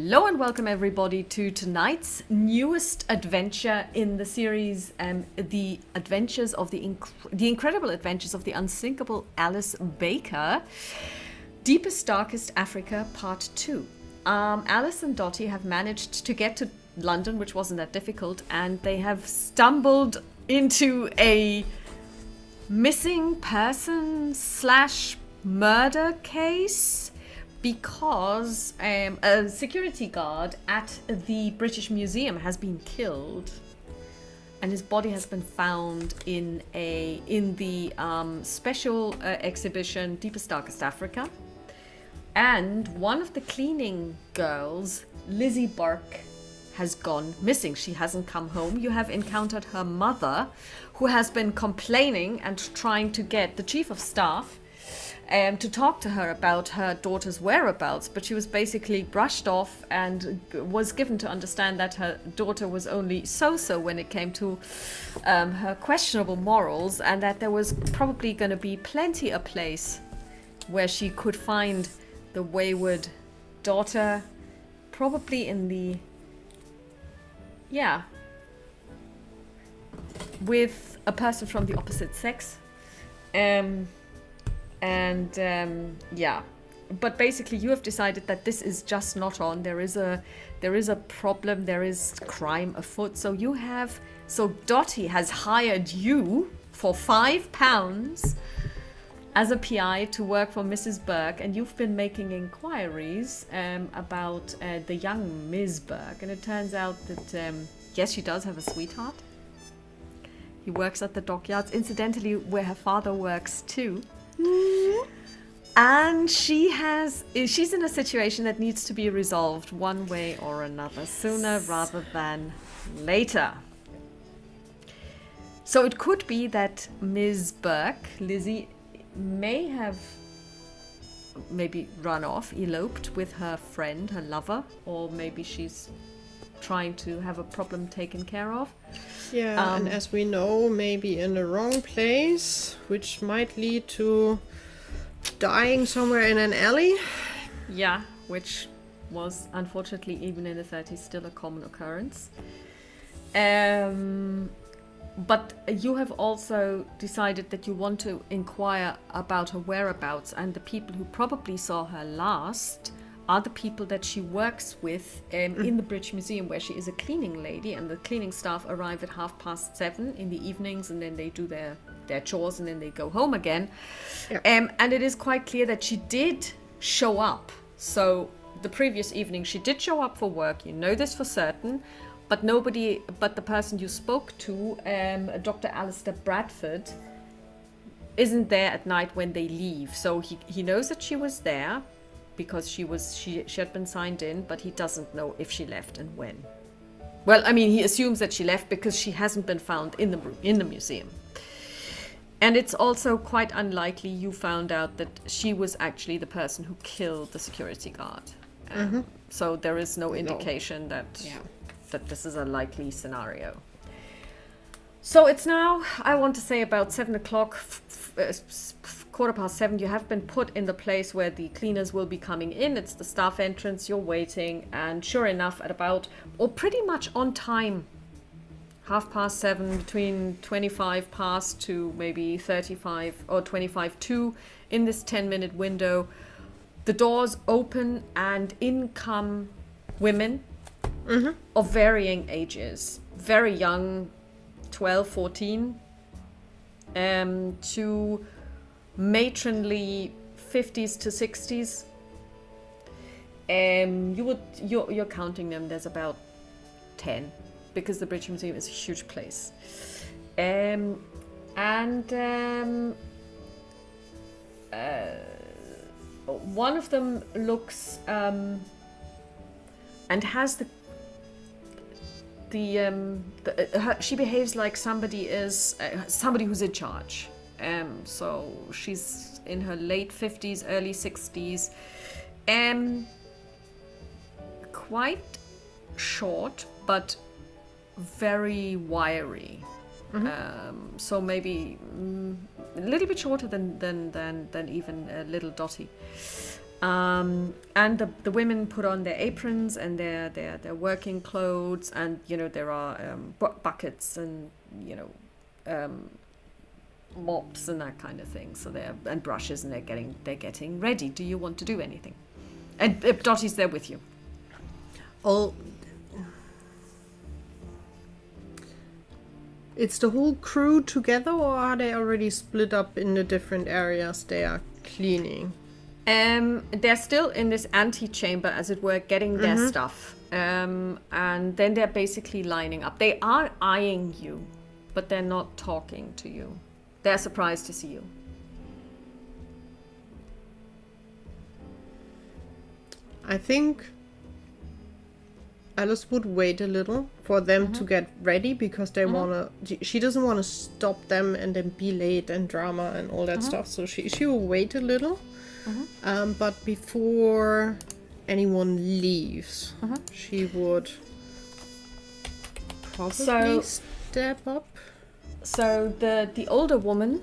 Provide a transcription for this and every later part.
Hello and welcome everybody to tonight's newest adventure in the series, the adventures of the incredible adventures of the unsinkable Alice Baker, Deepest Darkest Africa Part 2. Alice and Dottie have managed to get to London, which wasn't that difficult, and they have stumbled into a missing person / murder case because a security guard at the British Museum has been killed, and his body has been found in the special exhibition Deepest Darkest Africa. And one of the cleaning girls, Lizzie Burke, has gone missing. She hasn't come home. You have encountered her mother, who has been complaining and trying to get the chief of staff to talk to her about her daughter's whereabouts, but she was basically brushed off and was given to understand that her daughter was only so-so when it came to her questionable morals, and that there was probably going to be plenty a place where she could find the wayward daughter, probably in the with a person from the opposite sex. But basically you have decided that this is just not on. There is a problem, there is crime afoot. So Dottie has hired you for £5 as a PI to work for Mrs. Burke, and you've been making inquiries about the young Ms. Burke, and it turns out that yes, she does have a sweetheart. He works at the dockyards, incidentally, where her father works too. And she's in a situation that needs to be resolved one way or another, sooner rather than later. So it could be that Ms. Burke, Lizzie, may have maybe run off, eloped with her friend, her lover, or maybe she's trying to have a problem taken care of. Yeah, and as we know, maybe in the wrong place, which might lead to dying somewhere in an alley. Yeah, which was unfortunately even in the 30s still a common occurrence. But you have also decided that you want to inquire about her whereabouts, and the people who probably saw her last are the people that she works with in the British Museum, where she is a cleaning lady, and the cleaning staff arrive at 7:30 in the evenings, and then they do their chores, and then they go home again. Yep. And it is quite clear that she did show up. So the previous evening she did show up for work, you know this for certain, but the person you spoke to, Dr. Alistair Bradford, isn't there at night when they leave. So he knows that she was there, because she had been signed in, but he doesn't know if she left and when. Well, I mean, he assumes that she left because she hasn't been found in the museum. And it's also quite unlikely you found out that she was actually the person who killed the security guard. So there is no indication that this is a likely scenario. So it's now, I want to say, about 7 o'clock, 7:15. You have been put in the place where the cleaners will be coming in. It's the staff entrance. You're waiting, and sure enough, at about, or pretty much on time, 7:30, between 25 past to maybe 35 or 25 to, in this 10-minute window, the doors open and in come women of varying ages, very young, 12, 14, to matronly 50s to 60s. You're counting them. There's about 10, because the British Museum is a huge place. One of them looks and has she behaves like somebody who's in charge. So she's in her late 50s, early 60s, quite short but very wiry. So maybe a little bit shorter than even little Dottie. And the women put on their aprons and their working clothes, and there are buckets and mops and that kind of thing. So and brushes, and they're getting ready. Do you want to do anything? And Dottie's there with you. Oh, it's the whole crew together, or are they already split up in the different areas they are cleaning? They're still in this antechamber, as it were, getting their stuff. And then they're basically lining up. They are eyeing you, but they're not talking to you. They're surprised to see you. I think Alice would wait a little for them to get ready, because they she doesn't want to stop them and then be late and drama and all that stuff. So she will wait a little. But before anyone leaves, she would probably step up. So the older woman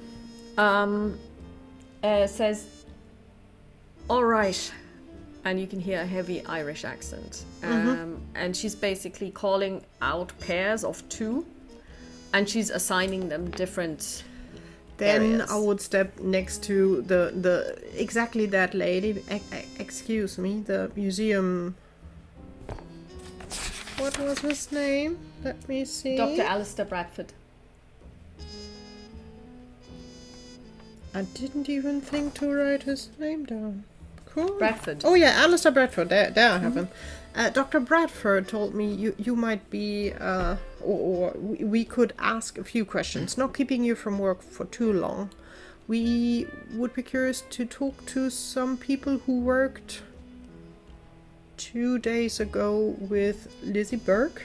says, "All right," and you can hear a heavy Irish accent. And she's basically calling out pairs of 2, and she's assigning them different Then areas. I would step next to the exactly that lady. Excuse me, the museum. What was his name? Let me see. Dr. Alistair Bradford. I didn't even think to write his name down. Cool. Bradford. Oh yeah, Alistair Bradford. There I have him. Dr. Bradford told me you might be, or we could ask a few questions, not keeping you from work for too long. We would be curious to talk to some people who worked 2 days ago with Lizzie Burke.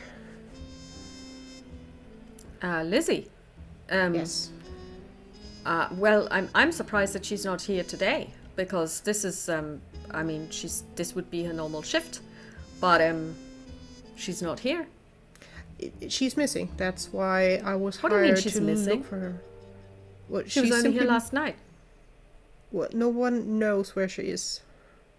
Lizzie. Yes. Well, I'm surprised that she's not here today, because this is this would be her normal shift, but she's not here. She's missing. That's why I was What do you mean hired she's to missing? look for her. Well, She was only here last night. Well, no one knows where she is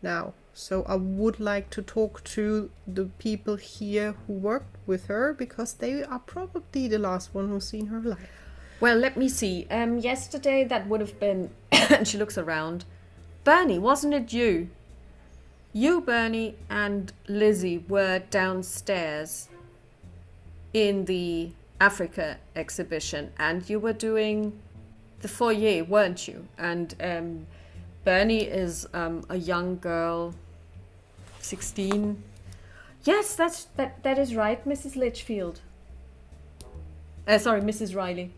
now. So I would like to talk to the people here who worked with her, because they are probably the last one who's seen her alive. Well, let me see. Yesterday that would have been, and she looks around. Bernie, wasn't it you? You, Bernie, and Lizzie were downstairs in the Africa exhibition, and you were doing the foyer, weren't you? And Bernie is a young girl, 16. Yes, that is right, Mrs. Litchfield. Sorry, Mrs. Riley.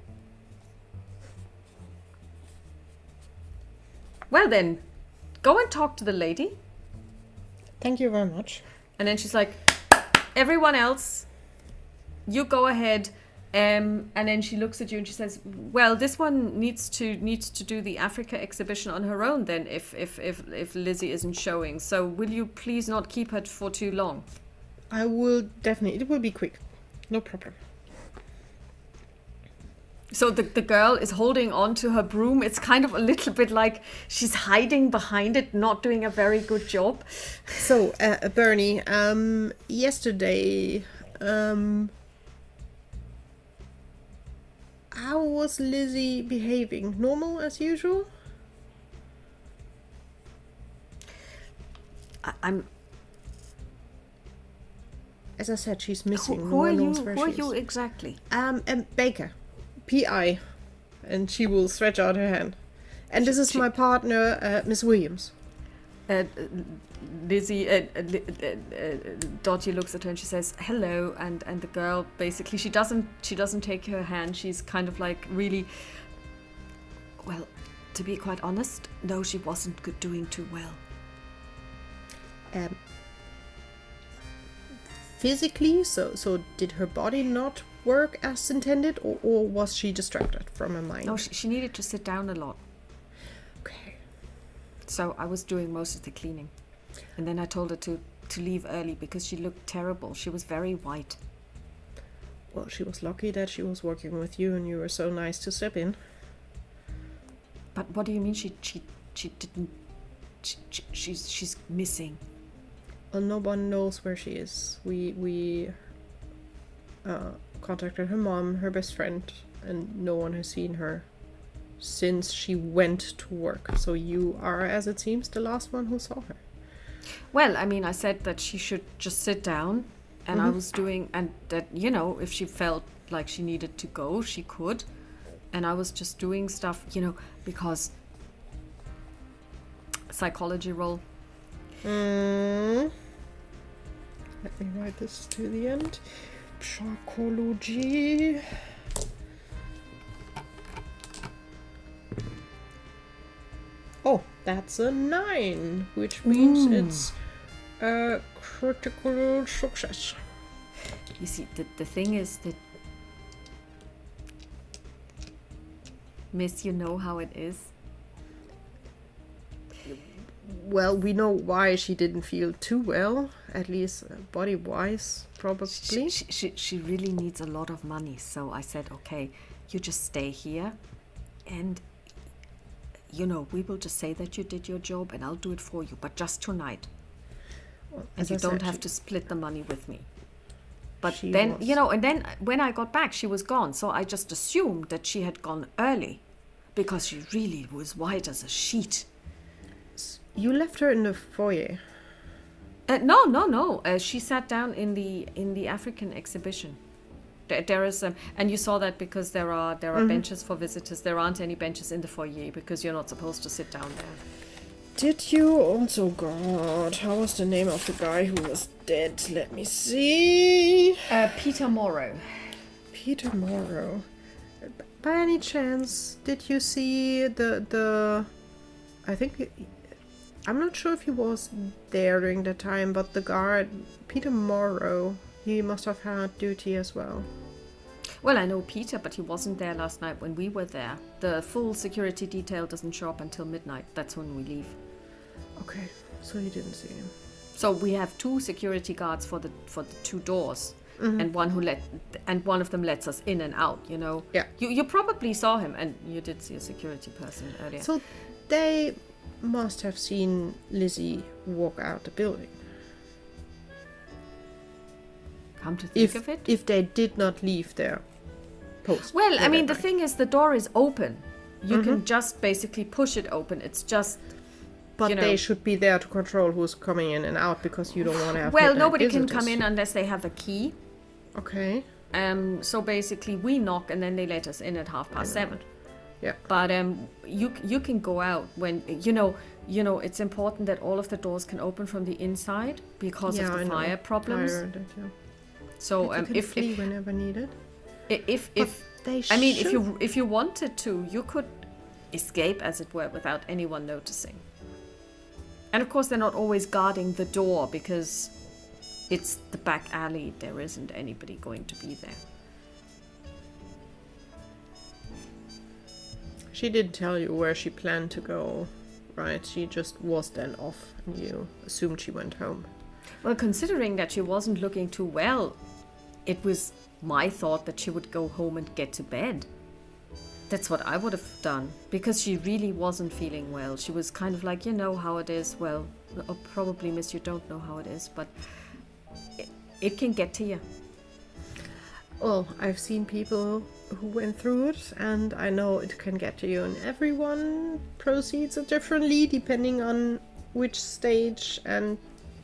Well then, go and talk to the lady. Thank you very much. And then she's like, everyone else, you go ahead. And then she looks at you and she says, well, this one needs to do the Africa exhibition on her own then, if Lizzie isn't showing. So will you please not keep her for too long? I will definitely. It will be quick. No problem. So the girl is holding on to her broom. It's kind of a little bit like she's hiding behind it, not doing a very good job. So, Bernie, yesterday, how was Lizzie behaving? Normal as usual? I'm. As I said, she's missing. Who No are one you? knows where Who are she you is. exactly? Baker, P.I., and she will stretch out her hand. And this is my partner, Miss Williams. Lizzie, Dottie looks at her and she says hello, and the girl basically she doesn't take her hand. She's kind of like really, well, to be quite honest, no, she wasn't doing too well. Physically, so did her body not work as intended, or was she distracted from her mind? No, she needed to sit down a lot. Okay. So I was doing most of the cleaning, and then I told her to leave early because she looked terrible. She was very white. Well, she was lucky that she was working with you and you were so nice to step in. But what do you mean she didn't she's missing. Well, no one knows where she is. We contacted her mom, her best friend, and no one has seen her since she went to work. So you are, as it seems, the last one who saw her. Well, I mean, I said that she should just sit down, and I was doing, and that, you know, if she felt like she needed to go, she could. And I was just doing stuff, you know, because psychology role. Let me write this to the end. Psychology. Oh, that's a 9, which means it's a critical success. You see, the thing is that, Miss, you know how it is. Well, we know why she didn't feel too well, at least body-wise, probably. She really needs a lot of money. So I said, okay, you just stay here, and, you know, we will just say that you did your job, and I'll do it for you, but just tonight. Well, and you don't have to split the money with me. But then, was. you know, and then when I got back, she was gone. So I just assumed that she had gone early, because she really was white as a sheet. You left her in the foyer. No. She sat down in the African exhibition. There is and you saw that because there are benches for visitors. There aren't any benches in the foyer because you're not supposed to sit down there. Did you also, God, how was the name of the guy who was dead? Let me see. Peter Morrow. Peter Morrow. By any chance, did you see the I think, I'm not sure if he was there during the time, but the guard, Peter Morrow, he must have had duty as well. Well, I know Peter, but he wasn't there last night when we were there. The full security detail doesn't show up until midnight. That's when we leave. Okay, so you didn't see him. So we have 2 security guards for the 2 doors, and one of them lets us in and out. You know. Yeah. You probably saw him, and you did see a security person earlier. So they must have seen Lizzie walk out the building. Come to think of it. If they did not leave their post. Well, I mean, the thing is, the door is open. You can just basically push it open. It's just. But you know, they should be there to control who's coming in and out because you don't want to have. Well, nobody visitors. can come in unless they have a key. Okay. So basically, we knock and then they let us in at 7:30. Yeah. But you can go out when you know it's important that all of the doors can open from the inside because of the fire problems. So if flee whenever needed. If I mean if you wanted to, you could escape, as it were, without anyone noticing. And of course, they're not always guarding the door because it's the back alley. There isn't anybody going to be there. She didn't tell you where she planned to go, right? She just was then off and you assumed she went home. Well, considering that she wasn't looking too well, it was my thought that she would go home and get to bed. That's what I would have done, because she really wasn't feeling well. She was kind of like, you know how it is. Well, probably, Miss, you don't know how it is, but it can get to you. Well, I've seen people who went through it, and I know it can get to you, and everyone proceeds differently depending on which stage and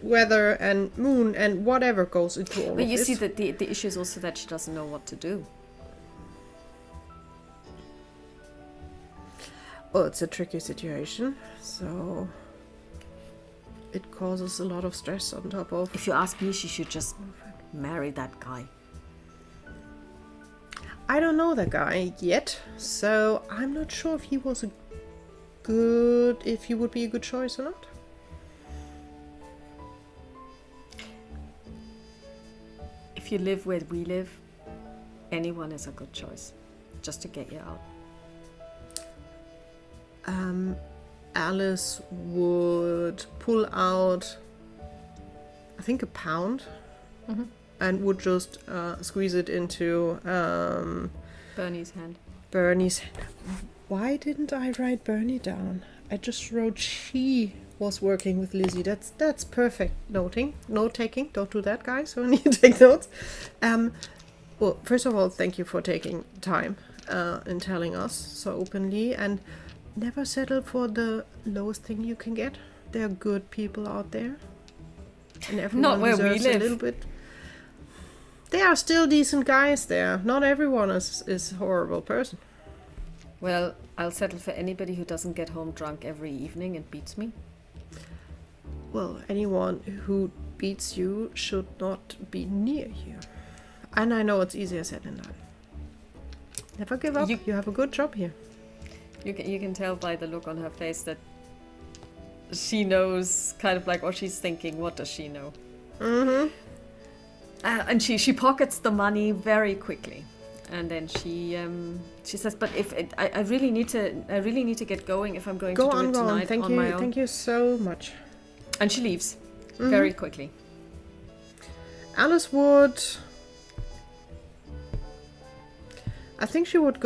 weather and moon and whatever goes into all of this. But you see that the issue is also that she doesn't know what to do. Well, it's a tricky situation, so it causes a lot of stress on top of... If you ask me, she should just marry that guy. I don't know that guy yet, so I'm not sure if he was if he would be a good choice or not. If you live where we live, anyone is a good choice, just to get you out. Alice would pull out, I think, £1, and would just squeeze it into Bernie's hand. Bernie's. Why didn't I write Bernie down? I just wrote she was working with Lizzie. That's perfect. Note taking. Don't do that, guys. When you take notes. Well, first of all, thank you for taking time and telling us so openly, and never settle for the lowest thing you can get. There are good people out there, and everyone Not where we deserves a live. little bit. There are still decent guys there. Not everyone is a horrible person. Well, I'll settle for anybody who doesn't get home drunk every evening and beats me. Well, anyone who beats you should not be near you. And I know it's easier said than done. Never give up. You have a good job here. You can tell by the look on her face that she knows kind of like what she's thinking. What does she know? Mm-hmm. And she pockets the money very quickly, and then she says, "But if I really need to get going if I'm going to do it tonight Thank on you. my own." Thank you so much. And she leaves very quickly. Alice would. I think she would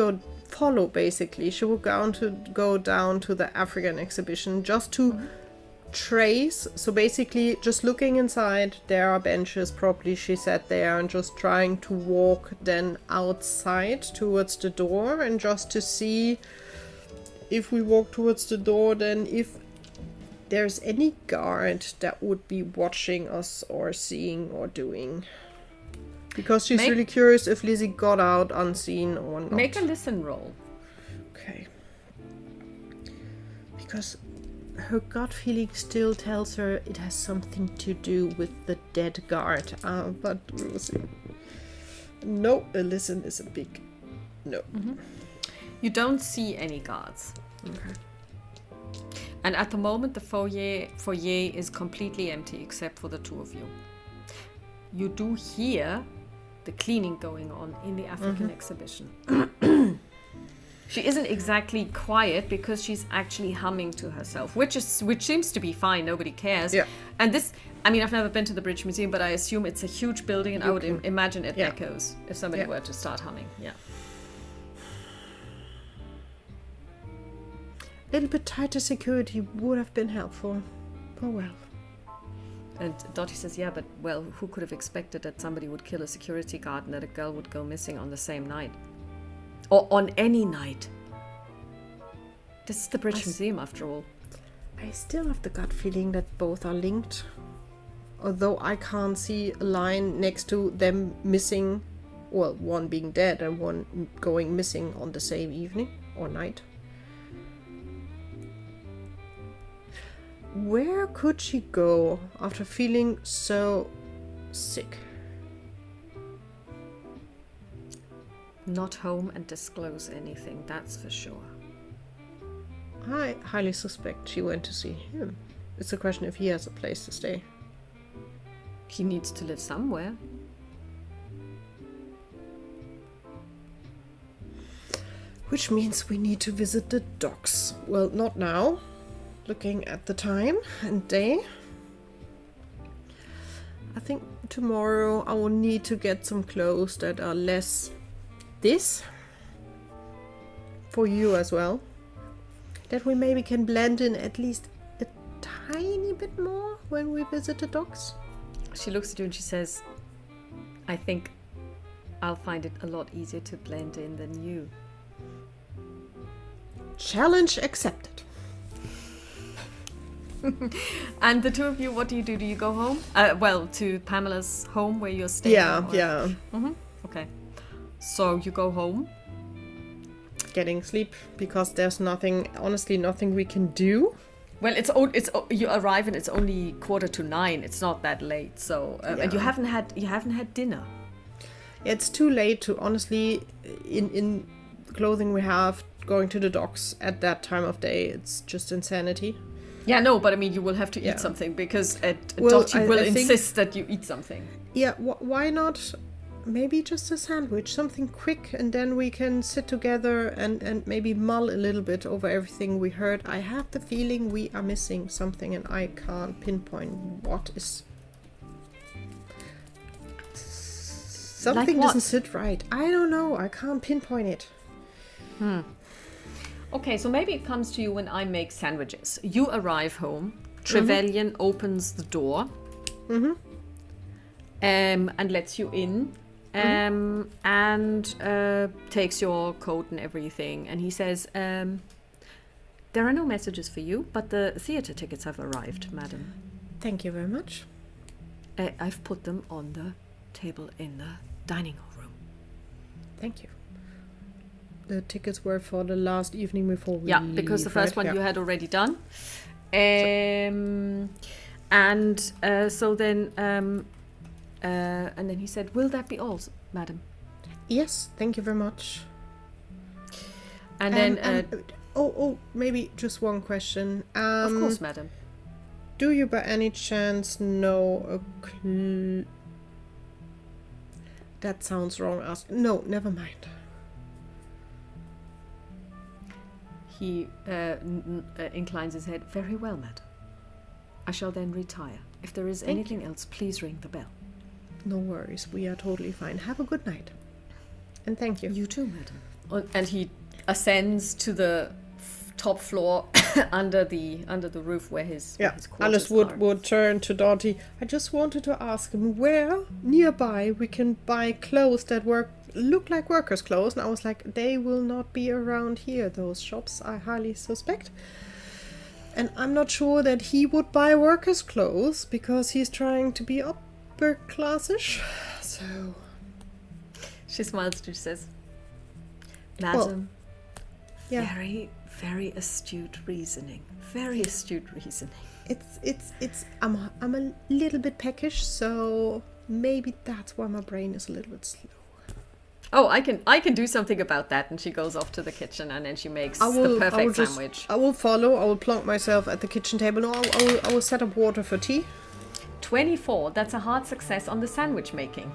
follow. Basically, she would go down to the African exhibition just to trace. So basically, just looking inside, there are benches. Probably she sat there and just trying to walk then outside towards the door, and just to see if we walk towards the door, then if there's any guard that would be watching us or seeing or doing. Because she's really curious if Lizzie got out unseen or not. Make a listen roll. Okay. Because her gut feeling still tells her it has something to do with the dead guard. But we'll see. No, a listen is a big no. Mm-hmm. You don't see any guards. Okay. And at the moment, the foyer is completely empty except for the two of you. You do hear the cleaning going on in the African exhibition. She isn't exactly quiet because she's actually humming to herself, which seems to be fine. Nobody cares. Yeah. And this, I mean, I've never been to the British Museum, but I assume it's a huge building, and I would imagine it echoes if somebody were to start humming. Yeah. A little bit tighter security would have been helpful. Oh well. And Dottie says, yeah, but well, who could have expected that somebody would kill a security guard and that a girl would go missing on the same night? Or on any night? This is the British Museum, after all. I still have the gut feeling that both are linked. Although I can't see a line next to them missing, well, one being dead and one going missing on the same evening or night. Where could she go after feeling so sick? Not home and disclose anything, that's for sure. I highly suspect she went to see him. It's a question if he has a place to stay. He needs to live somewhere. Which means we need to visit the docks. Well, not now. Looking at the time and day. I think tomorrow I will need to get some clothes that are less this. For you as well. That we maybe can blend in at least a tiny bit more when we visit the docks. She looks at you and she says, I think I'll find it a lot easier to blend in than you. Challenge accepted. And the two of you, what do? Do you go home? Well, to Pamela's home where you're staying? Yeah. Mm-hmm. Okay. So you go home. Getting sleep because there's honestly nothing we can do. Well, you arrive and it's only 8:45. It's not that late. So and you haven't had dinner. It's too late to honestly in the clothing we have going to the docks at that time of day. It's just insanity. Yeah, no, but I mean, you will have to eat something because Dottie will insist that you eat something. Yeah, why not? Maybe just a sandwich, something quick, and then we can sit together and maybe mull a little bit over everything we heard. I have the feeling we are missing something, and I can't pinpoint what is. Something doesn't sit right. I don't know. I can't pinpoint it. Okay, so maybe it comes to you when I make sandwiches. You arrive home Trevelyan opens the door and lets you in and takes your coat and everything. And he says, there are no messages for you, but the theatre tickets have arrived, madam. Thank you very much. I've put them on the table in the dining room. Thank you. The tickets were for the last evening before we leave, because the first one you had already done. So then and then he said, will that be all, madam? Yes, thank you very much. And then maybe just one question. Of course, madam. Do you by any chance know that sounds wrong. No, never mind. He inclines his head. Very well, madam. I shall then retire. If there is anything else, please ring the bell. No worries. We are totally fine. Have a good night. And thank you. You too, madam. And he ascends to the top floor under the roof where his quarters Alice would turn to Dottie. I just wanted to ask him where nearby we can buy clothes that look like workers' clothes. And I was like, they will not be around here. Those shops, I highly suspect. And I'm not sure that he would buy workers' clothes because he's trying to be upper classish. So she smiles and she says, madam, very, very astute reasoning. Very astute reasoning. It's I'm a little bit peckish, so maybe that's why my brain is a little bit slow. Oh, I can do something about that. And she goes off to the kitchen and then she makes the perfect sandwich. I will follow. I will plonk myself at the kitchen table. No, I will set up water for tea. 24. That's a hard success on the sandwich making.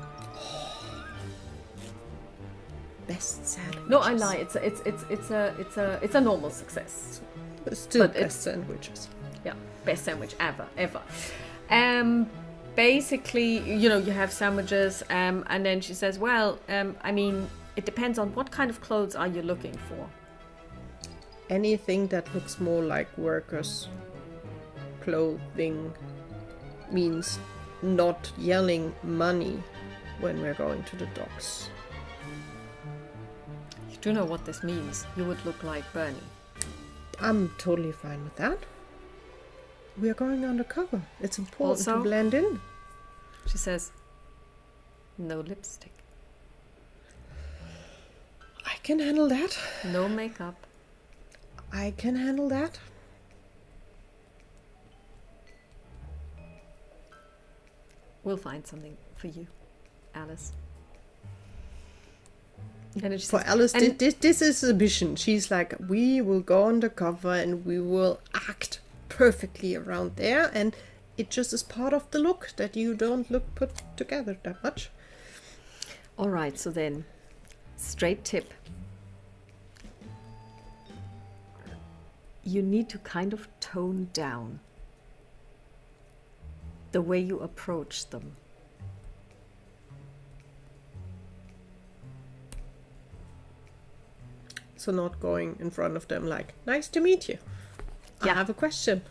Best sandwich. No, I lie. It's a normal success. Still best sandwiches. Yeah, best sandwich ever. Basically, you have sandwiches, and then she says, well, I mean, it depends on what kind of clothes are you looking for? Anything that looks more like workers' clothing means not yelling money when we're going to the docks. You do know what this means. You would look like Bernie. I'm totally fine with that. We are going undercover. It's important to blend in. She says, no lipstick. I can handle that. No makeup. I can handle that. We'll find something for you, Alice. And for Alice, this is a mission. She's like, we will go undercover and we will act perfectly around there, and it just is part of the look that you don't look put together that much. All right, so then, straight tip. You need to kind of tone down the way you approach them. So not going in front of them like, nice to meet you. Yeah. I have a question.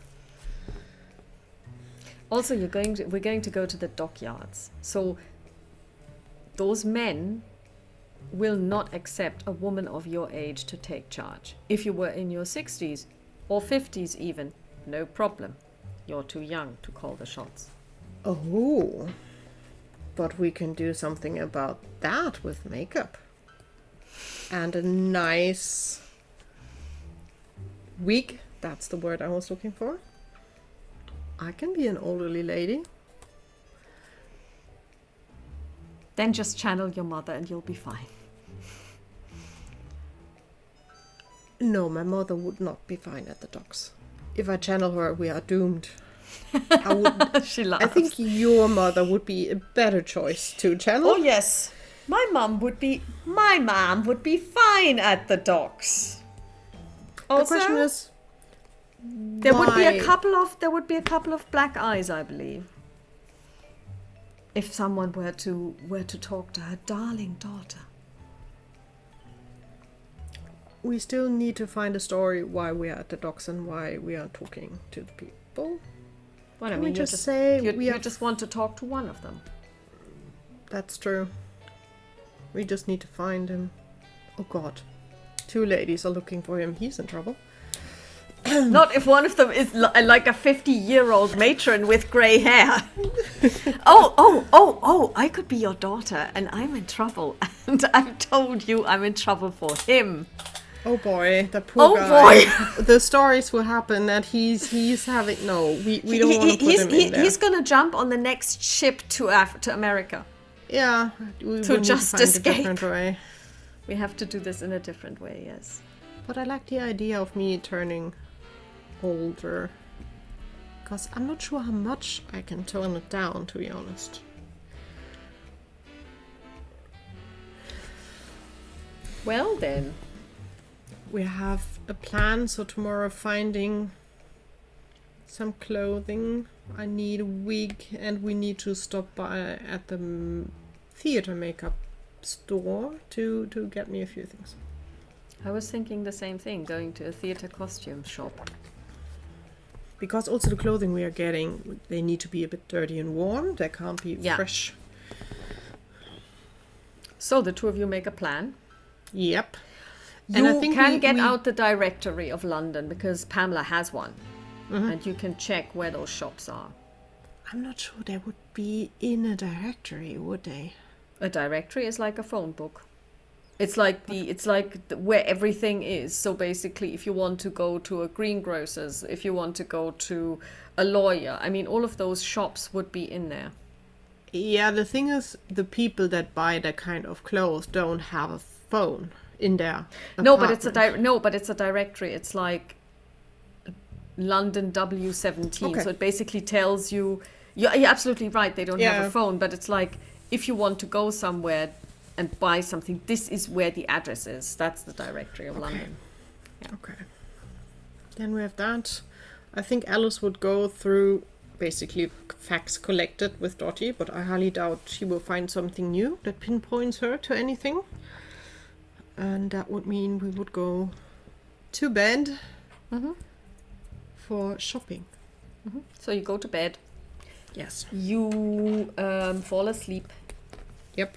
Also, we're going to go to the dockyards. So those men will not accept a woman of your age to take charge. If you were in your 60s or 50s even, no problem. You're too young to call the shots. Oh, but we can do something about that with makeup. And a nice wig. That's the word I was looking for. I can be an elderly lady. Then just channel your mother and you'll be fine. No, my mother would not be fine at the docks. If I channel her, we are doomed. I wouldn't. She laughs. I think your mother would be a better choice to channel. Oh yes, my mom would be fine at the docks. Also, the question is, there would be a couple of black eyes, I believe, if someone were to talk to her darling daughter. We still need to find a story why we are at the docks and why we are talking to the people. What I Can mean, we you just say you, we you have- just want to talk to one of them. That's true. We just need to find him. Oh god. 2 ladies are looking for him. He's in trouble. Not if one of them is like a 50-year-old matron with grey hair. Oh, I could be your daughter and I'm in trouble. And I've told you I'm in trouble for him. Oh boy, the poor guy. The stories will happen that he's having... No, we don't want to put him in there. He's going to jump on the next ship to America. Yeah, we To will need just to find escape. a different way. We have to do this in a different way, yes. But I like the idea of me turning older. Because I'm not sure how much I can tone it down, to be honest. Well then. We have a plan, so tomorrow finding some clothing. I need a wig and we need to stop by at the theater makeup store to get me a few things. I was thinking the same thing, going to a theater costume shop. Because also the clothing we are getting, they need to be a bit dirty and warm. They can't be fresh. So the two of you make a plan. Yep. You can get out the directory of London because Pamela has one. And you can check where those shops are. I'm not sure they would be in a directory, would they? A directory is like a phone book. It's like where everything is. So basically, if you want to go to a greengrocer's, if you want to go to a lawyer, I mean, all of those shops would be in there. Yeah, the thing is, the people that buy that kind of clothes don't have a phone in their apartment. No, but it's a directory. It's like London W17. Okay. So it basically tells you. You're absolutely right. They don't have a phone, but it's like if you want to go somewhere and buy something, this is where the address is. That's the directory of London. Yeah. Okay. Then we have that. I think Alice would go through basically facts collected with Dottie, but I highly doubt she will find something new that pinpoints her to anything. And that would mean we would go to bed for shopping. So you go to bed. Yes. You fall asleep. Yep.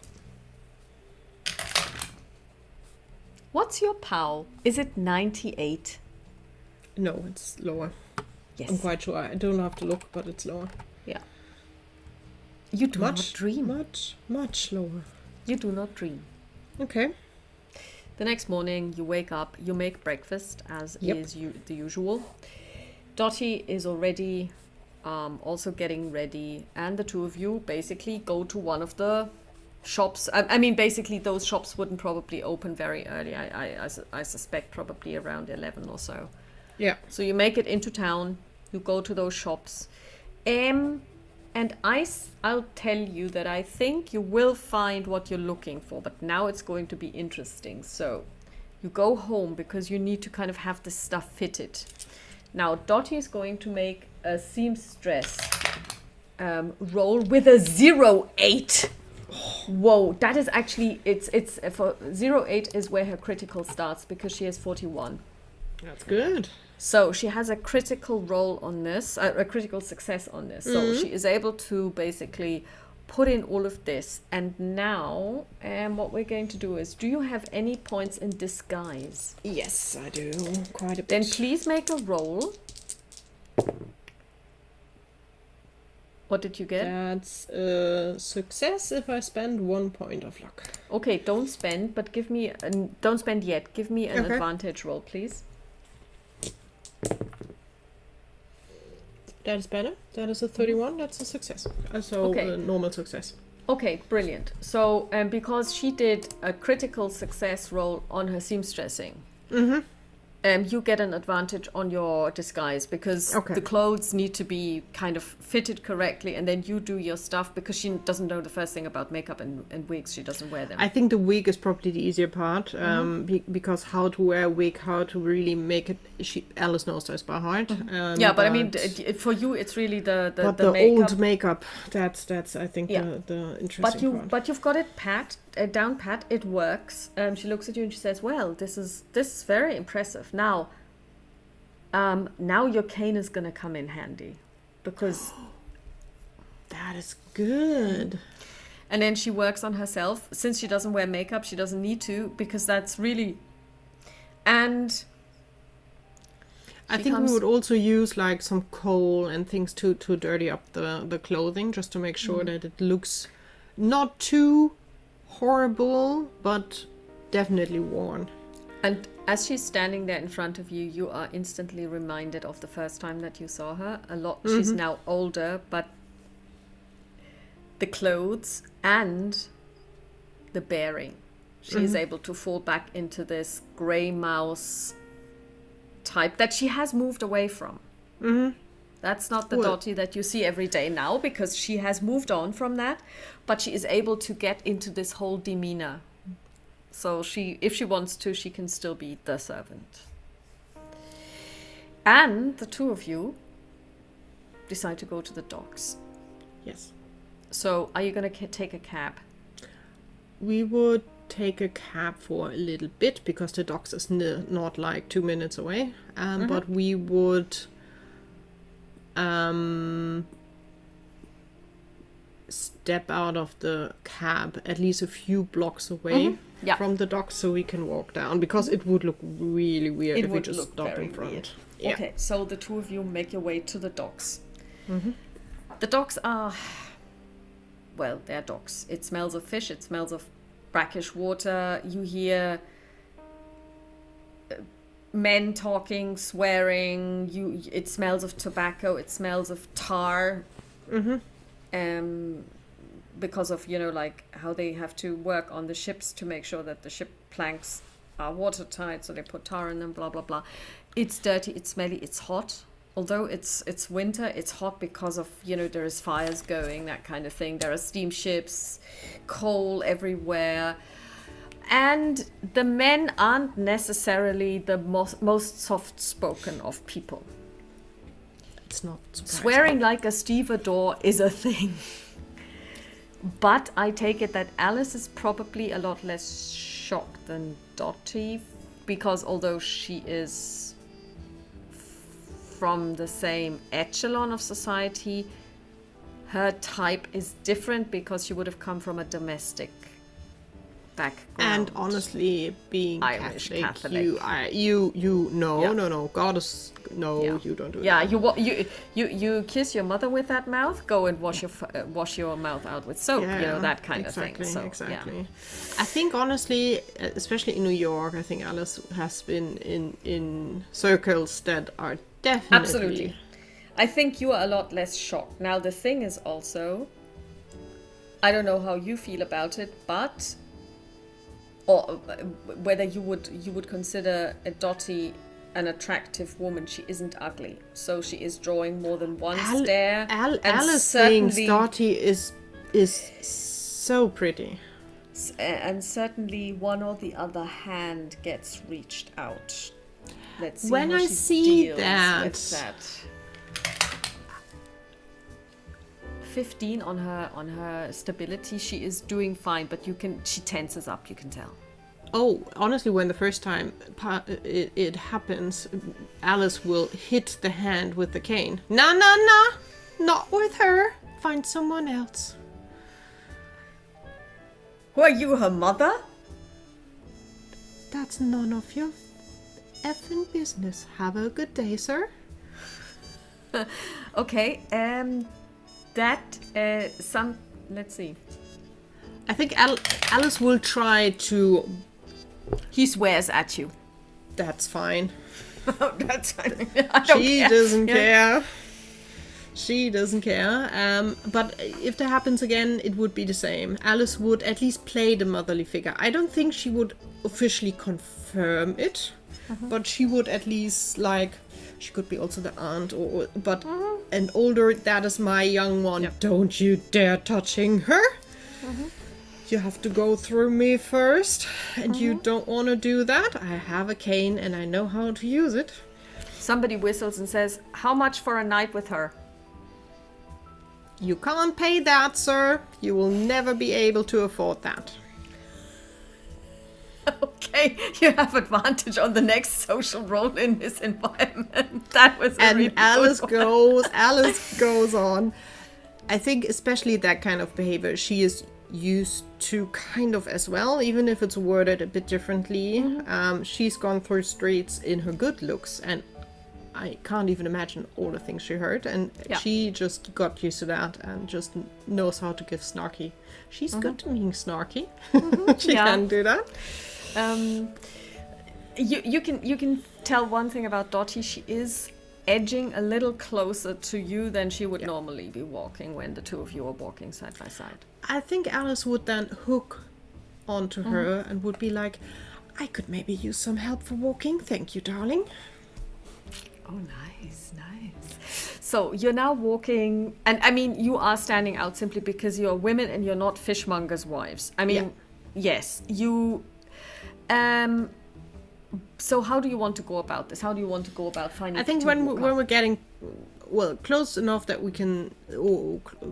What's your POW? Is it 98? No, it's lower. Yes. I'm quite sure. I don't have to look, but it's lower. Yeah. You do not dream. Much lower. You do not dream. Okay. The next morning, you wake up, you make breakfast, as is the usual. Dottie is already also getting ready, and the two of you basically go to one of the shops. I mean, basically, those shops wouldn't probably open very early. I suspect probably around 11 or so. Yeah. So you make it into town, you go to those shops. And I'll tell you that I think you will find what you're looking for, but now it's going to be interesting. So you go home because you need to kind of have this stuff fitted. Now Dottie is going to make a seamstress roll with a 0.8. Whoa, that is actually, it's for 0.8 is where her critical starts because she has 41. That's good. So she has a critical roll on this, a critical success on this. So she is able to basically put in all of this. And now what we're going to do is, do you have any points in disguise? Yes, I do. Quite a bit. Then please make a roll. What did you get? That's a success if I spend 1 point of luck. Okay, don't spend, but give me, don't spend yet. Give me an Okay. advantage roll, please. That is better. That is a 31. That's a success. So a normal success. Okay, brilliant. So because she did a critical success roll on her seamstressing, you get an advantage on your disguise because the clothes need to be kind of fitted correctly, and then you do your stuff because she doesn't know the first thing about makeup and wigs. She doesn't wear them. I think the wig is probably the easier part because how to wear a wig, how to really make it. Alice knows this by heart. Yeah, but I mean, for you, it's really the makeup. Old makeup. That's I think the interesting part. But you've got it down pat. It works. She looks at you and she says, "Well, this is very impressive. Now your cane is going to come in handy." because that is good. and then she works on herself. Since she doesn't wear makeup, she doesn't need to, because that's really, and I think we would also use like some coal and things to dirty up the clothing, just to make sure that it looks not too horrible, but definitely worn. And as she's standing there in front of you, you are instantly reminded of the first time that you saw her. She's now older, but the clothes and the bearing, she is able to fall back into this grey mouse type that she has moved away from. That's not the Dottie that you see every day now, because she has moved on from that, but she is able to get into this whole demeanor. So if she wants to, she can still be the servant. And the two of you decide to go to the docks. Yes. So are you going to take a cab? We would take a cab for a little bit, because the docks is not like 2 minutes away. But we would step out of the cab at least a few blocks away from the docks, so we can walk down, because it would look really weird if we just stopped in front. Yeah. Okay, so the two of you make your way to the docks. The docks are, well, they're docks. It smells of fish, it smells of brackish water. You hear men talking, swearing. It smells of tobacco, it smells of tar. Because of, like how they have to work on the ships to make sure that the ship planks are watertight, so they put tar in them, blah blah blah. It's dirty, it's smelly, it's hot. Although it's winter, it's hot because of, there is fires going, that kind of thing. There are steamships, coal everywhere. And the men aren't necessarily the most soft-spoken of people. It's not surprising. Swearing like a stevedore is a thing. But I take it that Alice is probably a lot less shocked than Dottie, because although she is from the same echelon of society, her type is different, because she would have come from a domestic background. And honestly, being Irish Catholic. No, God is you don't do that. You kiss your mother with that mouth. Go and wash your mouth out with soap. That kind of thing. So, exactly. Yeah. I think honestly, especially in New York, I think Alice has been in circles that are definitely. Absolutely. I think you are a lot less shocked. Now the thing is also, I don't know how you feel about it, but or whether you would consider a Dottie an attractive woman. She isn't ugly, so she is drawing more than one stare. Alice thinks Dottie is so pretty, and certainly one or the other hand gets reached out. Let's see when how I she see deals that. with that. 15 on her stability. She is doing fine, but she tenses up, you can tell. Oh, honestly, when the first time it happens, Alice will hit the hand with the cane. No, not with her. Find someone else. Who are you, her mother? That's none of your effing business. Have a good day, sir. Okay, let's see. I think Alice will try to. He swears at you. That's fine. That's fine. She doesn't care. She doesn't care. But if that happens again, it would be the same. Alice would at least play the motherly figure. I don't think she would officially confirm it, but she would at least she could be also the aunt, but an older, that is my young one. Yep. Don't you dare touching her. You have to go through me first, and you don't want to do that. I have a cane and I know how to use it. Somebody whistles and says, "How much for a night with her?" You can't pay that, sir. You will never be able to afford that. Okay. way, you have advantage on the next social role in this environment. That was a really Alice good one. Alice goes on. I think especially that kind of behavior she is used to kind of as well, even if it's worded a bit differently. She's gone through streets in her good looks, and I can't even imagine all the things she heard, and she just got used to that and just knows how to give snarky. She's good to being snarky. She can do that. You can tell one thing about Dottie. She is edging a little closer to you than she would normally be walking when the two of you are walking side by side. I think Alice would then hook onto her and would be like, I could maybe use some help for walking. Thank you, darling. Oh, nice. So you're now walking, and I mean, you are standing out simply because you're women and you're not fishmongers' wives. I mean, yes, you... So how do you want to go about this? How do you want to go about finding... I think when we're getting, well, close enough that we can...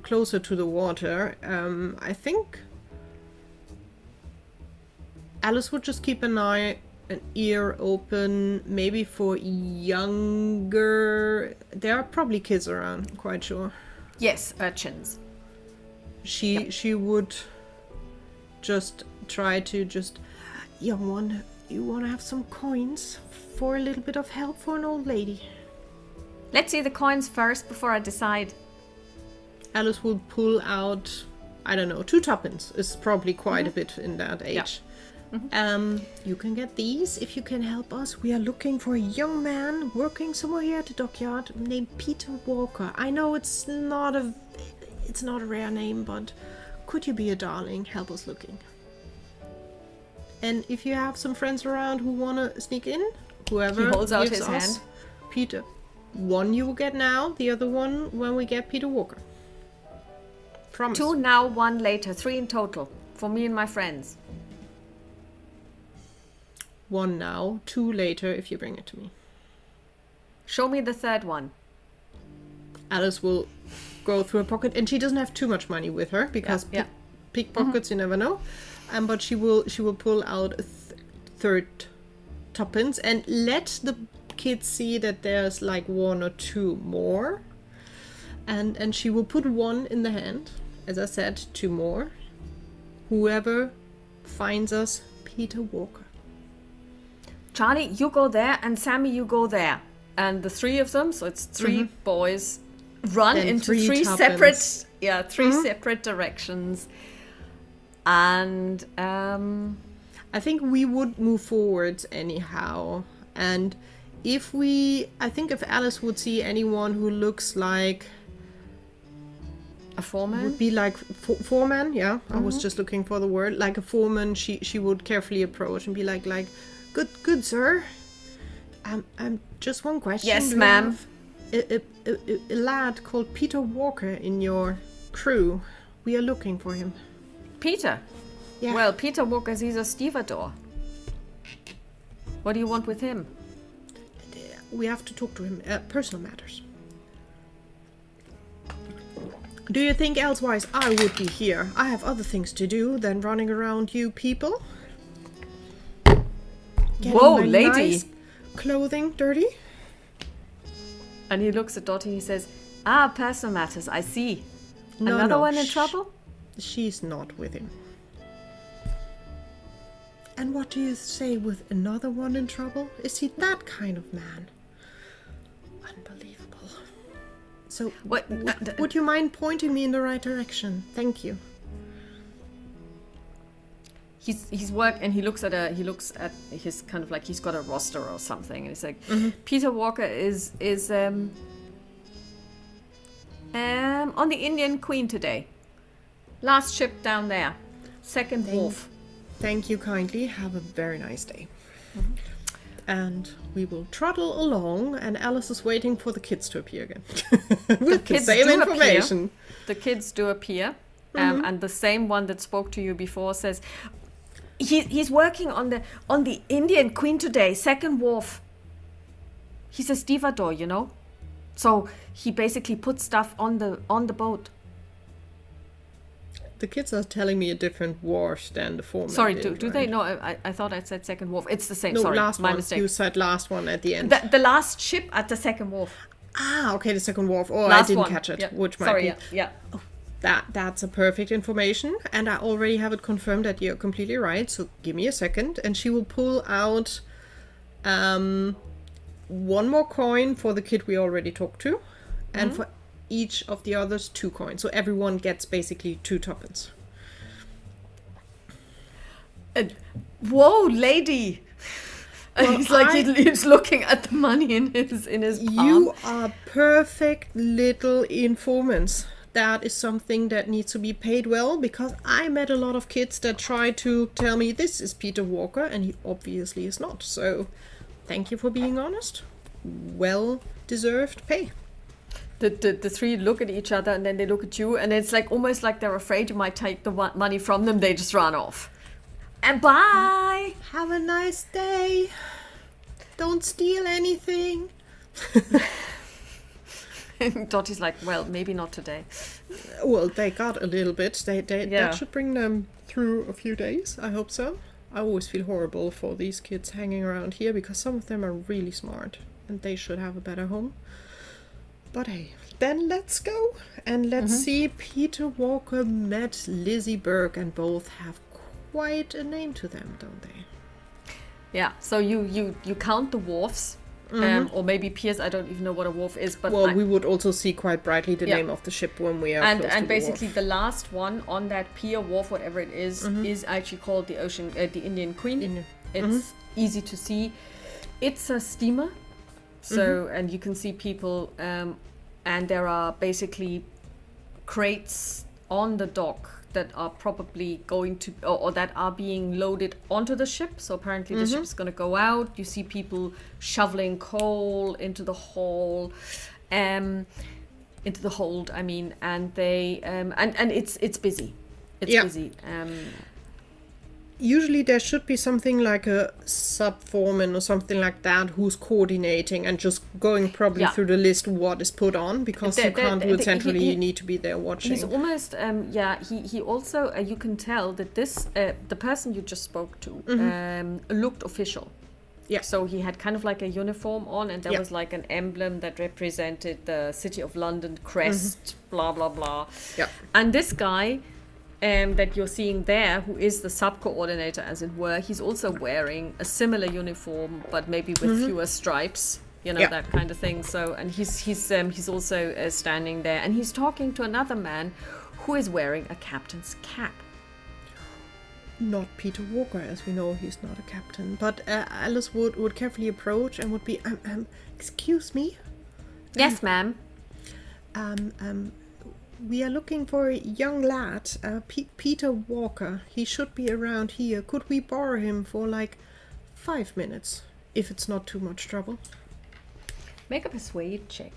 closer to the water, I think Alice would just keep an ear open, maybe for younger... There are probably kids around, I'm quite sure. Yes, urchins. She would just try to just... Young one, you want to have some coins for a little bit of help for an old lady? Let's see the coins first before I decide. Alice will pull out, I don't know, 2 tuppence is probably quite a bit in that age. You can get these if you can help us. We are looking for a young man working somewhere here at the dockyard named Peter Walker. I know it's not a rare name, but could you be a darling? Help us looking. And if you have some friends around who want to sneak in, whoever he holds out gives his us hand. Peter. One you will get now, the other one when we get Peter Walker. Promise. 2 now, 1 later. 3 in total for me and my friends. 1 now, 2 later if you bring it to me. Show me the 3rd one. Alice will go through her pocket, and she doesn't have too much money with her because pickpockets you never know. But she will pull out a 3rd tuppence and let the kids see that there's like 1 or 2 more. And she will put 1 in the hand. As I said, 2 more. Whoever finds us Peter Walker. Charlie, you go there, and Sammy, you go there. And the 3 of them, so it's 3 boys, run Then into 3 separate, 3 separate directions. And I think we would move forwards anyhow. And I think if Alice would see anyone who looks like a foreman, would be like foreman, I was just looking for the word, like a foreman, she would carefully approach and be like good sir, just one question. Yes, Do you ma'am. have a lad called Peter Walker in your crew? We are looking for him. Peter? Yeah. Well, Peter Walker's he's a stevedore. What do you want with him? We have to talk to him. Personal matters. Do you think elsewise I would be here? I have other things to do than running around you people. Getting Whoa, my lady! nice clothing dirty? And he looks at Dottie and he says, personal matters, I see. No, Another no, one in trouble? She's not with him. And what do you say with another one in trouble? Is he that kind of man? Unbelievable. So, would you mind pointing me in the right direction? Thank you. He's and he looks at his kind of like he's got a roster or something, and he's like, Peter Walker is on the Indian Queen today. Last ship down there. Second wharf. Thank you kindly. Have a very nice day. And we will trundle along, and Alice is waiting for the kids to appear again. With the same information. The kids do appear. And the same one that spoke to you before says, he's working on the Indian Queen today, second wharf. He's a stevedore, you know. So he basically puts stuff on the boat. The kids are telling me a different wharf than the former. Sorry, do they? No, I thought I said second wharf. It's the same. No, Sorry, last my one. mistake. You said last one at the end. The last ship at the second wharf. Ah, okay, the second wharf. Oh, Last I didn't one. catch it, Yep. which might Sorry, be. yeah. That's a perfect information, and I already have it confirmed that you're completely right. So give me a second, and she will pull out one more coin for the kid we already talked to, and for each of the others 2 coins. So everyone gets basically 2 tuppence. Whoa, lady! Well, he's like he's looking at the money in his palm. You are perfect little informants. That is something that needs to be paid well, because I met a lot of kids that try to tell me this is Peter Walker, and he obviously is not. So thank you for being honest. Well deserved pay. The 3 look at each other, and then they look at you, and it's like almost like they're afraid you might take the money from them. They just run off. And bye! Have a nice day. Don't steal anything. Dottie's like, well, maybe not today. Well, they got a little bit. Yeah. That should bring them through a few days. I hope so. I always feel horrible for these kids hanging around here, because some of them are really smart and they should have a better home. But hey, then let's go and let's see. Peter Walker met Lizzie Burke, and both have quite a name to them, don't they? Yeah, so you count the wharfs, or maybe piers. I don't even know what a wharf is, but Well, we would also see quite brightly the name of the ship when we are close to and the basically wharf. the last one on that pier, wharf, whatever it is actually called the Indian Queen. It's easy to see. It's a steamer, so and you can see people, and there are basically crates on the dock that are probably going to, or that are being loaded onto the ship. So apparently the ship's going to go out. You see people shoveling coal into the hole, into the hold. I mean, and they and it's busy. It's busy. Usually there should be something like a sub-foreman or something like that who's coordinating and just going probably through the list what is put on, because you can't do it centrally. You need to be there watching. He's almost he also you can tell that this the person you just spoke to looked official. Yeah. So he had kind of like a uniform on, and there was like an emblem that represented the City of London crest, blah blah blah. Yeah. And this guy that you're seeing there, who is the sub-coordinator, as it were, he's also wearing a similar uniform, but maybe with fewer stripes, you know, that kind of thing. So, and he's also standing there, and he's talking to another man who is wearing a captain's cap. Not Peter Walker, as we know he's not a captain, but Alice would carefully approach and would be, excuse me? Yes, ma'am. We are looking for a young lad, Peter Walker. He should be around here. Could we borrow him for like 5 minutes, if it's not too much trouble? Make a persuade check.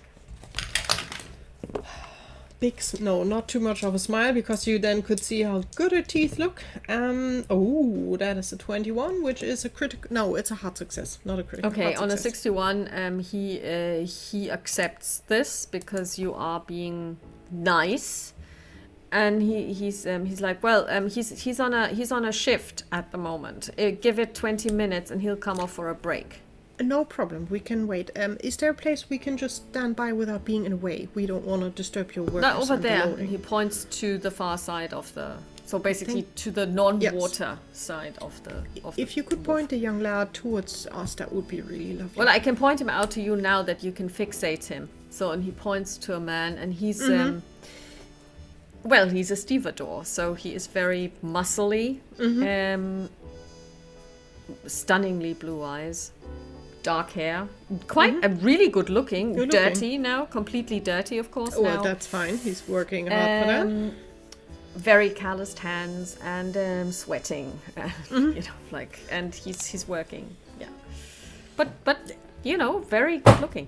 No, not too much of a smile, because you then could see how good her teeth look. Oh, that is a 21, which is a critical. No, it's a hard success, not a critical. Okay, hard on a success. 61, he accepts this because you are being nice, and he's like, well, he's on a shift at the moment. Give it 20 minutes, and he'll come off for a break. No problem, we can wait. Is there a place we can just stand by without being in the way? We don't want to disturb your work. No, over there. He points to the far side of the, so basically to the non-water side of the. If you could point the young lad towards us, that would be really lovely. Well, I can point him out to you now that you can fixate him. So, and he points to a man, and he's well, he's a stevedore, so he is very muscly, stunningly blue eyes, dark hair, quite a really good looking, dirty now, completely dirty, of course. Well, now. that's fine. He's working hard for that. Very calloused hands and sweating, you know, like, and he's working, but you know, very good looking.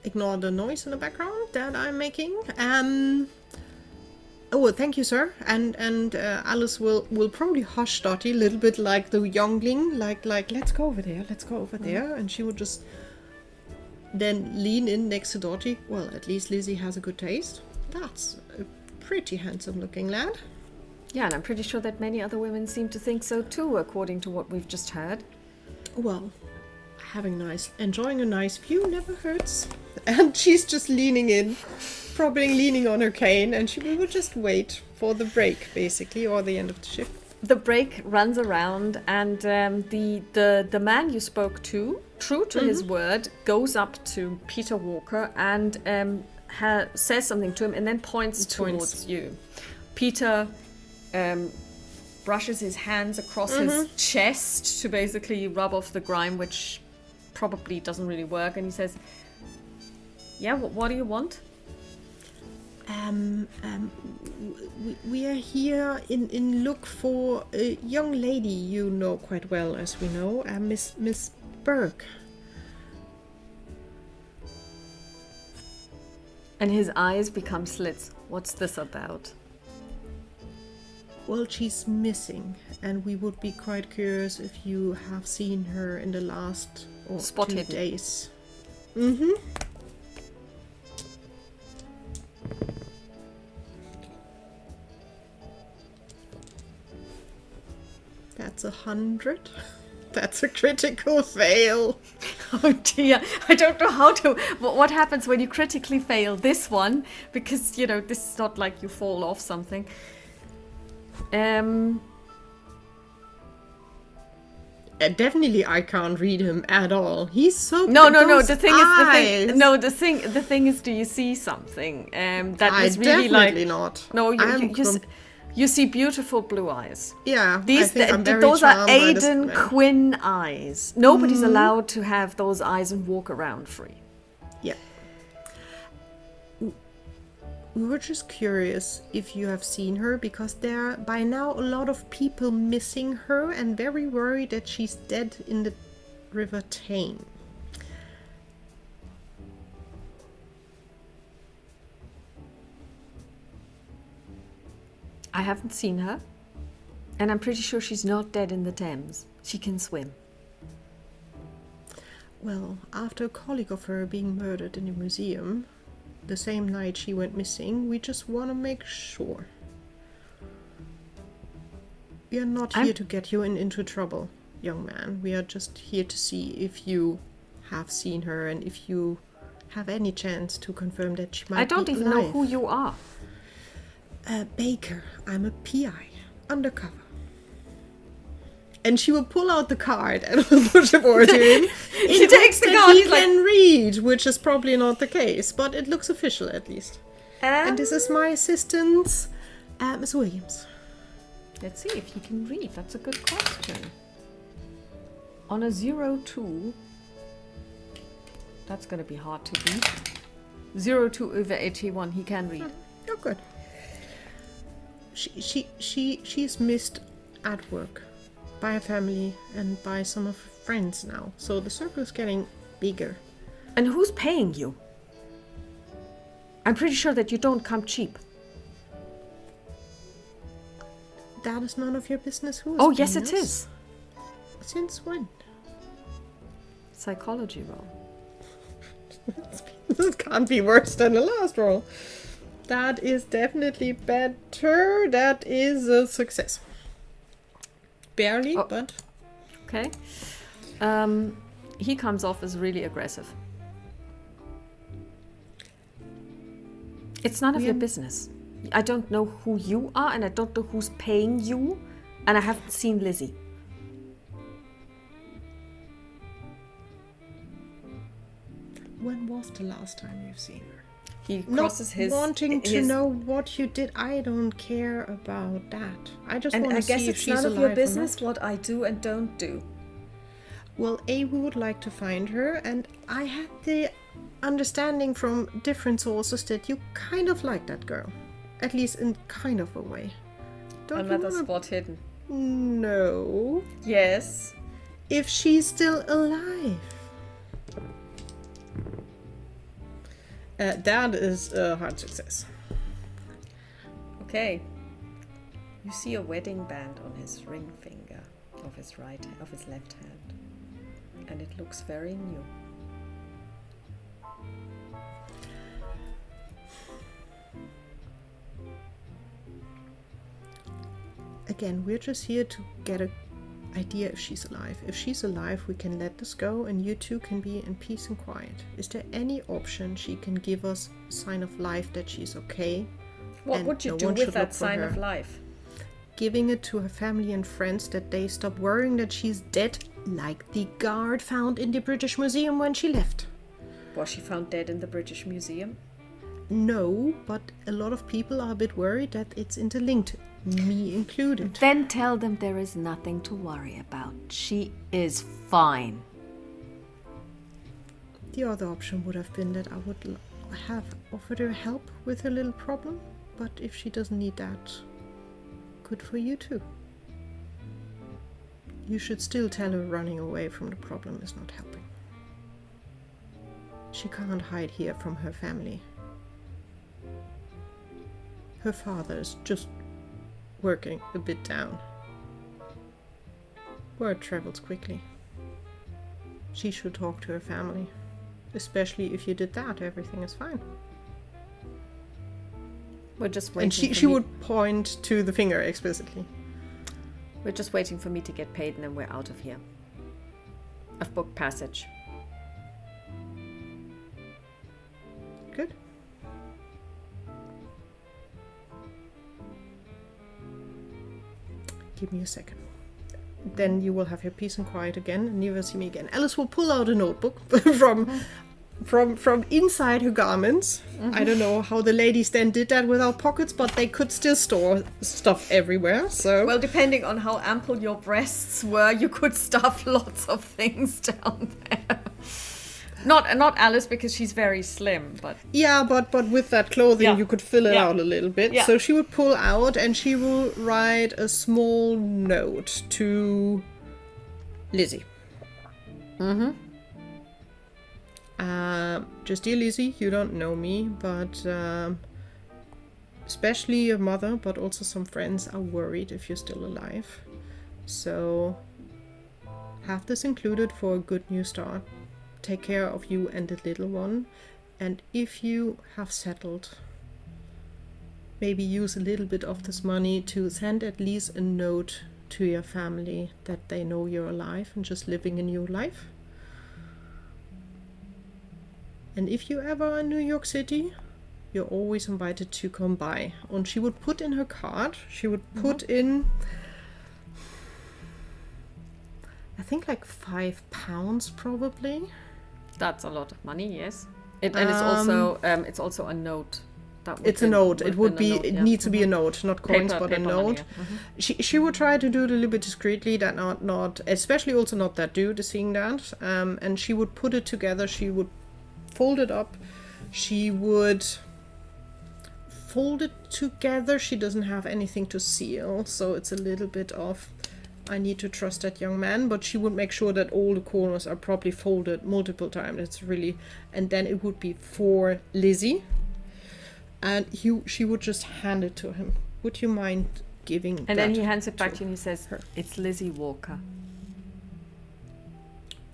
Ignore the noise in the background that I'm making. Oh, thank you, sir. And Alice will probably hush Dottie a little bit, like the youngling, like let's go over there, and she would just then lean in next to Dottie. Well, at least Lizzie has a good taste. That's a pretty handsome looking lad. Yeah, and I'm pretty sure that many other women seem to think so too, according to what we've just heard. Well, enjoying a nice view never hurts. And she's just leaning in, probably leaning on her cane, and we will just wait for the break, basically, or the end of the shift. The break runs around, and the man you spoke to, true to his word, goes up to Peter Walker and says something to him, and then points towards you. Peter brushes his hands across his chest to basically rub off the grime, which probably doesn't really work, and he says, "Yeah, what do you want?" We are here in look for a young lady you know quite well, as we know, Miss Burke. And his eyes become slits. What's this about? Well, she's missing, and we would be quite curious if you have seen her in the last 2 days. That's 100. That's a critical fail. Oh dear, I don't know how to... What happens when you critically fail this one? Because, you know, this is not like you fall off something. Definitely I can't read him at all. He's so... No, the thing is, do you see something? That is really definitely not. No, you see beautiful blue eyes. Yeah, those are Aidan Quinn eyes. Nobody's allowed to have those eyes and walk around free. Yeah. We were just curious if you have seen her, because there are by now a lot of people missing her and very worried that she's dead in the River Tame. I haven't seen her, and I'm pretty sure she's not dead in the Thames. She can swim. Well, after a colleague of her being murdered in the museum, the same night she went missing, we just want to make sure. We are not here to get you into trouble, young man. We are just here to see if you have seen her and if you have any chance to confirm that she might be alive. I don't even know who you are. Baker, I'm a PI, undercover. And she will pull out the card and will push it over to him. She takes the card. He can read, which is probably not the case, but it looks official at least. And this is my assistant, Miss Williams. Let's see if he can read. That's a good question. On a 02, that's going to be hard to beat. 02 over 81, he can read. Oh, good. She's missed at work by her family and by some of her friends now. So the circle is getting bigger. And who's paying you? I'm pretty sure that you don't come cheap. That is none of your business. Who is Oh, yes, paying it us? is. Since when? Psychology roll. This can't be worse than the last roll. That is definitely better. That is a success. Barely, but... Okay. He comes off as really aggressive. It's none of your business. I don't know who you are, and I don't know who's paying you, and I haven't seen Lizzie. When was the last time you've seen her? He crosses his... wanting to know what you did. I don't care about that. I just want to see if she's alive. And I guess it's none of your business what I do and don't do. Well, we would like to find her, and I had the understanding from different sources that you kind of like that girl. At least in kind of a way. Another spot hidden. No. Yes. If she's still alive. That is a hard success. Okay. You see a wedding band on his ring finger of his left hand. And it looks very new. again, we're just here to get an idea if she's alive. If she's alive, we can let this go and you two can be in peace and quiet. Is there any option she can give us a sign of life that she's okay? What would you do with that sign of life? Giving it to her family and friends that they stop worrying that she's dead, like the guard found in the British Museum when she left. Was she found dead in the British Museum? No, but a lot of people are a bit worried that it's interlinked, me included. Then tell them there is nothing to worry about. She is fine. The other option would have been that I would have offered her help with her little problem, but if she doesn't need that, good for you too. You should still tell her running away from the problem is not helping. She can't hide here from her family. Her father is just working a bit down. Word travels quickly. She should talk to her family. Especially if you did that, everything is fine. We're just waiting. And she would point to the finger explicitly. We're just waiting for me to get paid and then we're out of here. I've booked passage. Good. Give me a second. Then you will have your peace and quiet again and never see me again. Alice will pull out a notebook from inside her garments. I don't know how the ladies then did that without pockets, but they could still store stuff everywhere. So well, depending on how ample your breasts were, you could stuff lots of things down there. Not Alice because she's very slim, but yeah, but with that clothing you could fill it out a little bit. Yeah. So she would pull out and she will write a small note to Lizzie. Just dear Lizzie, you don't know me, but especially your mother, but also some friends are worried if you're still alive. So have this included for a good new start. Take care of you and the little one, and if you have settled, maybe use a little bit of this money to send at least a note to your family that they know you're alive and just living a new life. And if you ever are in New York City, you're always invited to come by. And she would put in her card, she would put in, I think like £5 probably. that's a lot of money, yes. And it's also a note. It's a note. It would be. It needs to be a note, not coins, but a note. She would try to do it a little bit discreetly. That not especially also not that dude is seeing that. And she would put it together. She would fold it up. She would fold it together. She doesn't have anything to seal, so it's a little bit of, I need to trust that young man, but she would make sure that all the corners are properly folded multiple times. It's really, and then it would be for Lizzie, and she would just hand it to him. Would you mind giving? And then he hands it back to you and he says, "It's Lizzie Walker."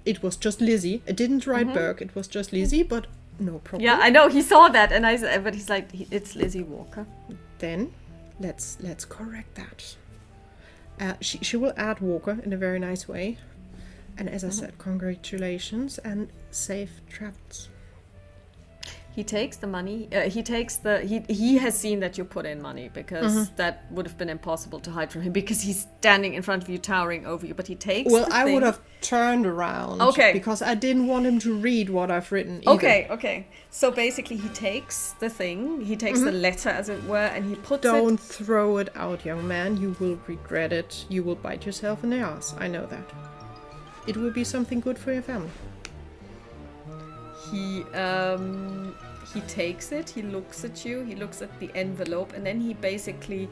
It was just Lizzie. I didn't write Burke. It was just Lizzie, but no problem. Yeah, I know he saw that, and but he's like, "It's Lizzie Walker." Then let's correct that. She will add Walker in a very nice way. And as I said, congratulations and safe travels. He takes the money. He has seen that you put in money, because that would have been impossible to hide from him, because he's standing in front of you, towering over you. But he takes. Well, I would have turned around. Okay. Because I didn't want him to read what I've written either. Okay. So basically, he takes the thing. He takes the letter, as it were, and he puts it. Don't throw it out, young man. You will regret it. You will bite yourself in the ass. I know that. It will be something good for your family. He takes it, he looks at you, he looks at the envelope, and then he basically,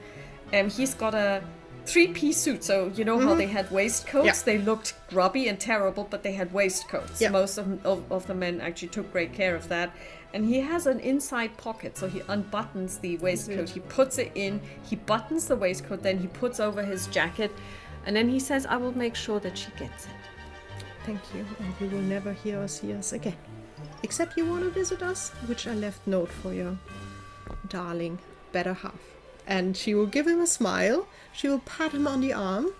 he's got a 3-piece suit. So you know how they had waistcoats? Yeah. They looked grubby and terrible, but they had waistcoats. Yeah. Most of the men actually took great care of that. And he has an inside pocket, so he unbuttons the waistcoat, he puts it in, he buttons the waistcoat, then he puts over his jacket, and then he says, "I will make sure that she gets it." Thank you, and you will never hear or see us again. Except you want to visit us, which I left note for your darling better half. and she will give him a smile. She will pat him on the arm,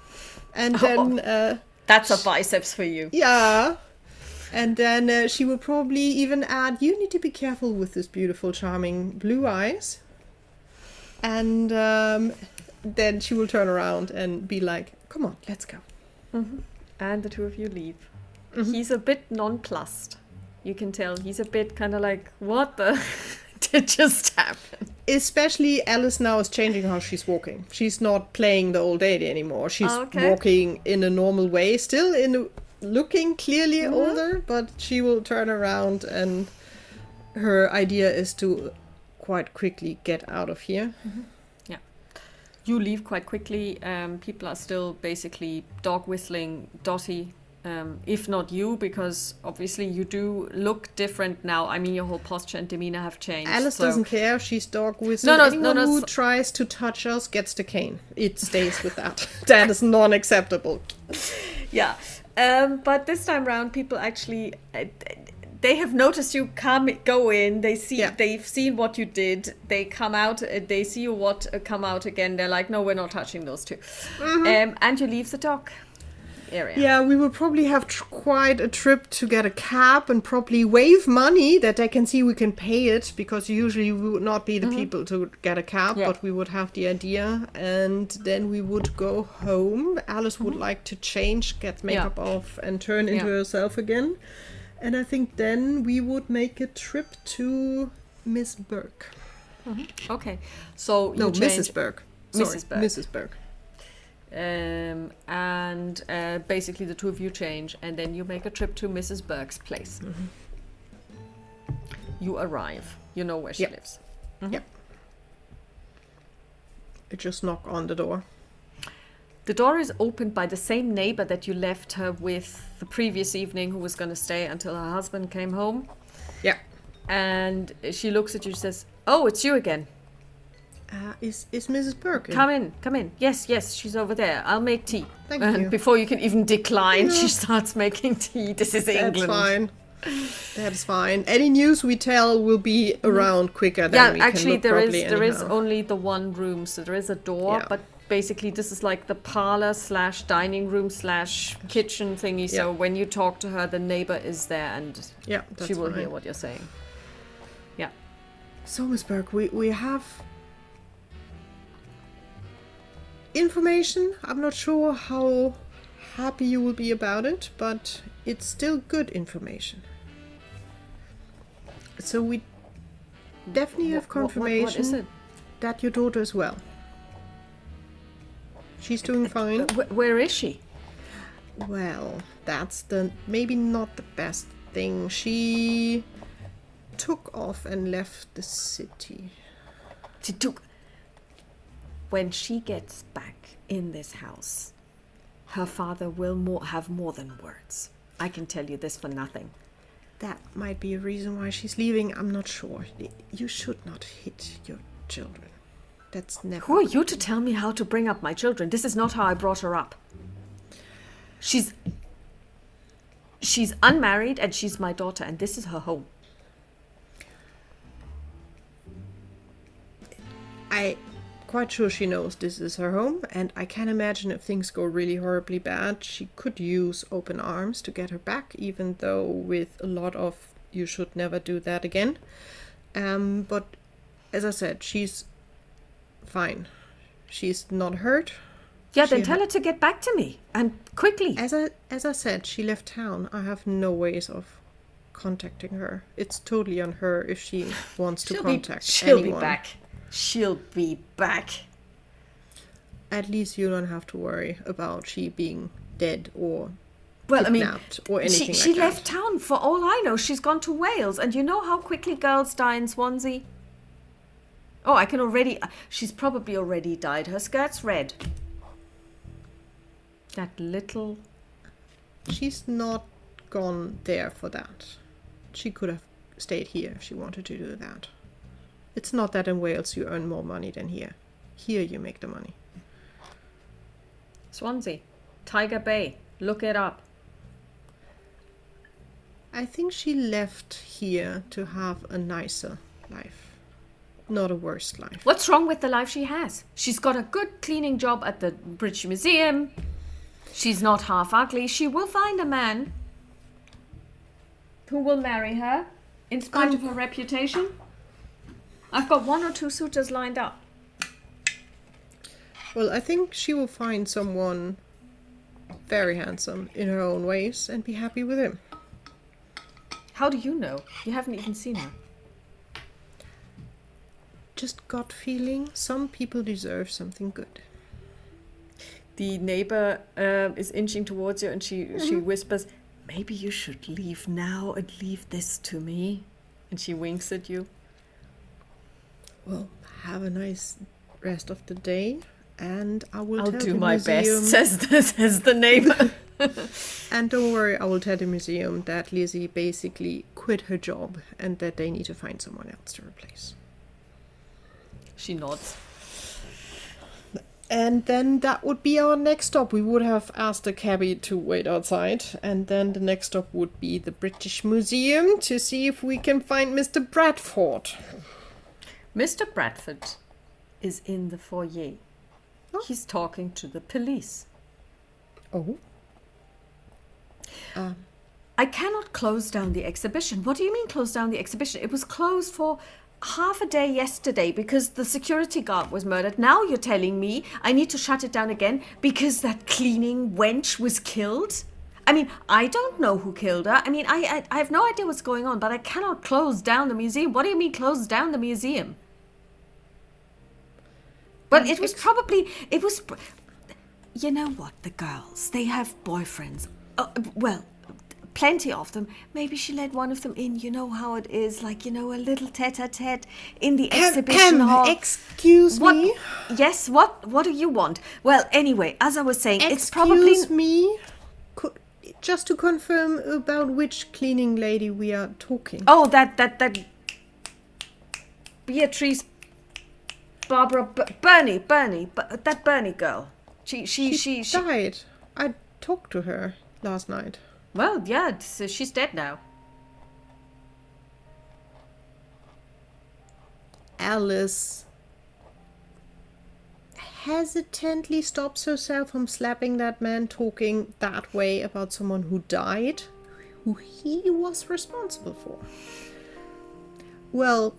and then that's a biceps for you. yeah. And then she will probably even add, "You need to be careful with this beautiful, charming blue eyes." And then she will turn around and be like, "Come on, let's go." Mm-hmm. And the two of you leave. Mm-hmm. He's a bit nonplussed. You can tell he's a bit kind of like, what the did just happen? Especially Alice now is changing how she's walking. She's not playing the old lady anymore. She's walking in a normal way, still looking clearly older, but she will turn around, and her idea is to quite quickly get out of here. Mm-hmm. Yeah. You leave quite quickly. People are still basically dog whistling Dottie. If not you, because obviously you do look different now. I mean, your whole posture and demeanor have changed. Alice doesn't care. She's dog whistling. Anyone who tries to touch us gets the cane. It stays with that. That is non-acceptable. Yeah. But this time around, people actually... they have noticed you go in. They've seen what you did. They come out. They see you come out again. They're like, no, we're not touching those two. Mm-hmm. And you leave the dog area. Yeah, we will probably have quite a trip to get a cab and probably wave money that they can see we can pay it, because usually we would not be the people to get a cab, but we would have the idea, and then we would go home. Alice would like to change, get makeup off, and turn into herself again. And I think then we would make a trip to Miss Burke. Mm-hmm. Okay, so you Mrs. Burke. Sorry, Mrs. Burke. And basically the two of you change, and then you make a trip to Mrs. Burke's place. Mm-hmm. You arrive. You know where she lives. Mm-hmm. Yep. You just knock on the door. The door is opened by the same neighbor that you left her with the previous evening, who was going to stay until her husband came home. Yeah. And she looks at you and says, "Oh, it's you again. Is Mrs. Burke in? Come in. Yes, she's over there. I'll make tea." Thank you. Before you can even decline, she starts making tea. This is England. That's fine. That's fine. Any news we tell will be around quicker than we can look properly. There is only the one room, so there is a door, but basically this is like the parlor / dining room / kitchen thingy. So when you talk to her, the neighbor is there, and she will hear what you're saying. Yeah. So, Miss Burke, we have information. I'm not sure how happy you will be about it, but it's still good information. So we definitely have confirmation what is it? That your daughter is well. She's doing fine. Where is she? Well, that's maybe not the best thing. She took off and left the city. When she gets back in this house, her father will have more than words. I can tell you this for nothing. That might be a reason why she's leaving. I'm not sure. You should not hit your children. That's never... Who are you to tell me how to bring up my children? This is not how I brought her up. She's unmarried, and she's my daughter, and this is her home. I'm quite sure she knows this is her home, and I can imagine if things go really horribly bad, she could use open arms to get her back, even though with a lot of "you should never do that again." But as I said, she's fine. She's not hurt. Yeah, then tell her to get back to me, and quickly. As I said, she left town. I have no ways of contacting her. It's totally on her if she wants to contact anyone. She'll be back. She'll be back. At least you don't have to worry about she being dead or kidnapped or anything like that. She left town. For all I know, she's gone to Wales. And you know how quickly girls die in Swansea? Oh, I can already... She's probably already dyed her skirts red. That little... She's not gone there for that. She could have stayed here if she wanted to do that. It's not that in Wales you earn more money than here. Here you make the money. Swansea. Tiger Bay. Look it up. I think she left here to have a nicer life. not a worse life. What's wrong with the life she has? She's got a good cleaning job at the British Museum. She's not half ugly. She will find a man who will marry her in spite of her reputation. I've got 1 or 2 suitors lined up. Well, I think she will find someone very handsome in her own ways and be happy with him. How do you know? You haven't even seen her. Just gut feeling. Some people deserve something good. The neighbor is inching towards you and she whispers, maybe you should leave now and leave this to me. And she winks at you. Well, have a nice rest of the day. And I'll tell do the my museum, best, says the neighbor. And don't worry, I will tell the museum that Lizzie basically quit her job and that they need to find someone else to replace. She nods. And then that would be our next stop. We would have asked the cabbie to wait outside. And then the next stop would be the British Museum to see if we can find Mr. Bradford. Mr. Bradford is in the foyer. Oh. He's talking to the police. Oh. I cannot close down the exhibition. What do you mean close down the exhibition? It was closed for half a day yesterday because the security guard was murdered. Now you're telling me I need to shut it down again because that cleaning wench was killed? I mean, I don't know who killed her. I mean, I have no idea what's going on, but I cannot close down the museum. What do you mean close down the museum? But it was probably, you know what, the girls, they have boyfriends. Well, plenty of them. Maybe she let one of them in. You know how it is, like, you know, a little tête-à-tête in the exhibition hall. Excuse me? Yes, what do you want? Well, anyway, as I was saying, it's probably... Excuse me? Just to confirm about which cleaning lady we are talking. Oh, that Beatrice... Barbara, Bernie, that Bernie girl. She died. I talked to her last night. Well, yeah, so she's dead now. Alice hesitantly stops herself from slapping that man talking that way about someone who died, who he was responsible for. Well,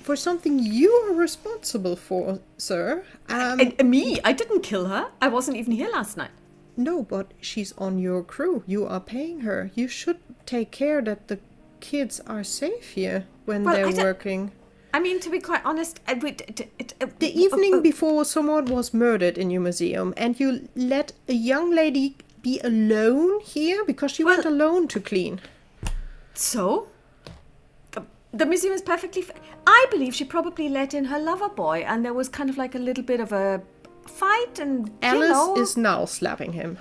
for something you are responsible for, sir. Me? I didn't kill her. I wasn't even here last night. No, but she's on your crew. You are paying her. You should take care that the kids are safe here when they're working. I mean, to be quite honest, the evening before someone was murdered in your museum, and you let a young lady be alone here because she went alone to clean. So? The museum is perfectly... I believe she probably let in her lover boy, and there was kind of like a little bit of a fight, and Alice is now slapping him.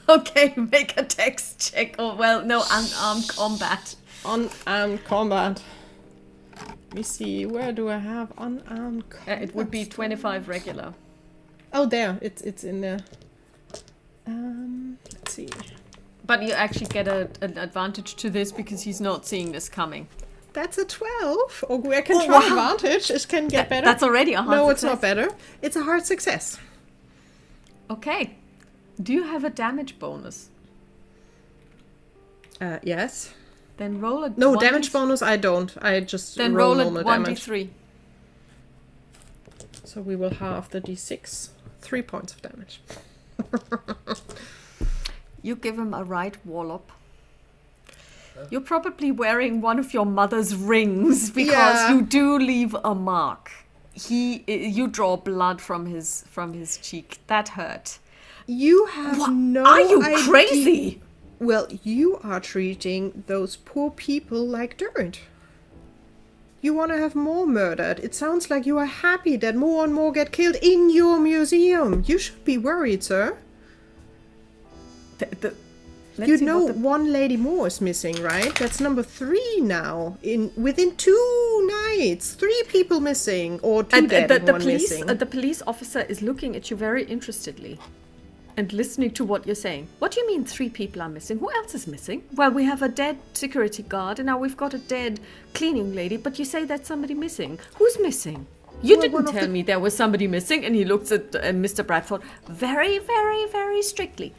Okay, make a text check. Oh, well, no, unarmed combat. Unarmed combat. Let me see, where do I have unarmed combat? It would be 25 regular. Oh, there, it's in there. Let's see. But you actually get an advantage to this because he's not seeing this coming. That's a 12. Oh, I can try advantage. It can get better. That's already a hard success. No, it's not better. It's a hard success. Okay. Do you have a damage bonus? Yes. Then roll a... No, damage bonus I don't. I just roll normal damage. Then roll a 1d3. So we will have the d6. 3 points of damage. You give him a right wallop. You're probably wearing one of your mother's rings because you do leave a mark. You draw blood from his cheek. That hurt. You have no Are you idea. crazy? Well, you are treating those poor people like dirt. You want to have more murdered. It sounds like you are happy that more and more get killed in your museum. You should be worried, sir. You know one lady more is missing, right? That's number 3 now. Within 2 nights, 3 people missing, or 2 dead and 1 missing. The police officer is looking at you very interestedly. and listening to what you're saying. What do you mean 3 people are missing? Who else is missing? Well, we have a dead security guard and now we've got a dead cleaning lady, but you say that's somebody missing. Who's missing? You didn't tell me there was somebody missing. And he looks at Mr. Bradford very, very, very strictly.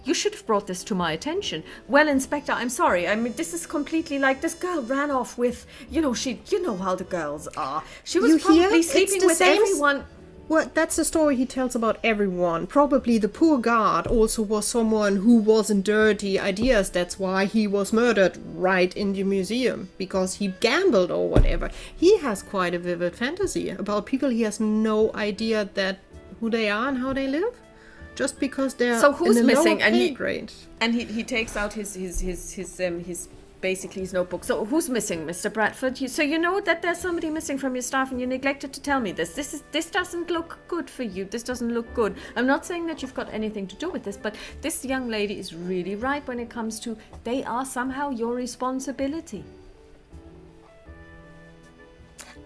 You should have brought this to my attention. Well, Inspector, I'm sorry. I mean, this is completely like this girl ran off with, you know how the girls are. She was probably sleeping with everyone. Well, that's the story he tells about everyone. Probably the poor guard also was someone who wasn't dirty ideas. That's why he was murdered right in the museum. Because he gambled or whatever. He has quite a vivid fantasy about people he has no idea that who they are and how they live. Just because they're so who's in a missing? lower pay grade. And he takes out his basically his notebook. So who's missing, Mr. Bradford? So you know that there's somebody missing from your staff, and you neglected to tell me this. This doesn't look good for you. This doesn't look good. I'm not saying that you've got anything to do with this, but this young lady is really right when it comes to they are somehow your responsibility.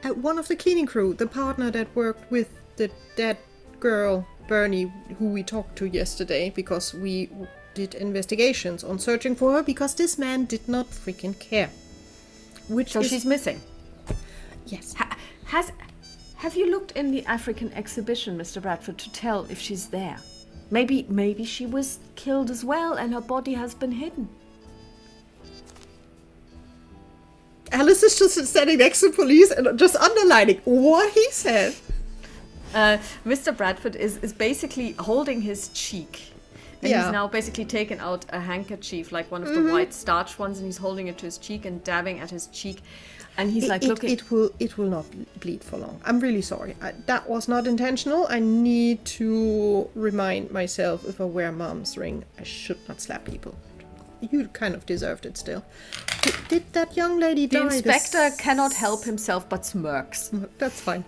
One of the cleaning crew, the partner that worked with the dead girl, Bernie, who we talked to yesterday, because we did investigations on searching for her, because this man did not freaking care. So she's missing? Yes. Have you looked in the African exhibition, Mr. Bradford, to tell if she's there? Maybe she was killed as well and her body has been hidden. Alice is just standing next to police and just underlining what he said. Mr. Bradford is basically holding his cheek. And he's now basically taken out a handkerchief, like one of the white starch ones, and he's holding it to his cheek and dabbing at his cheek. And he's looking... It will not bleed for long. I'm really sorry. That was not intentional. I need to remind myself, if I wear mom's ring, I should not slap people. You kind of deserved it still. Did that young lady die? The inspector cannot help himself but smirks. That's fine.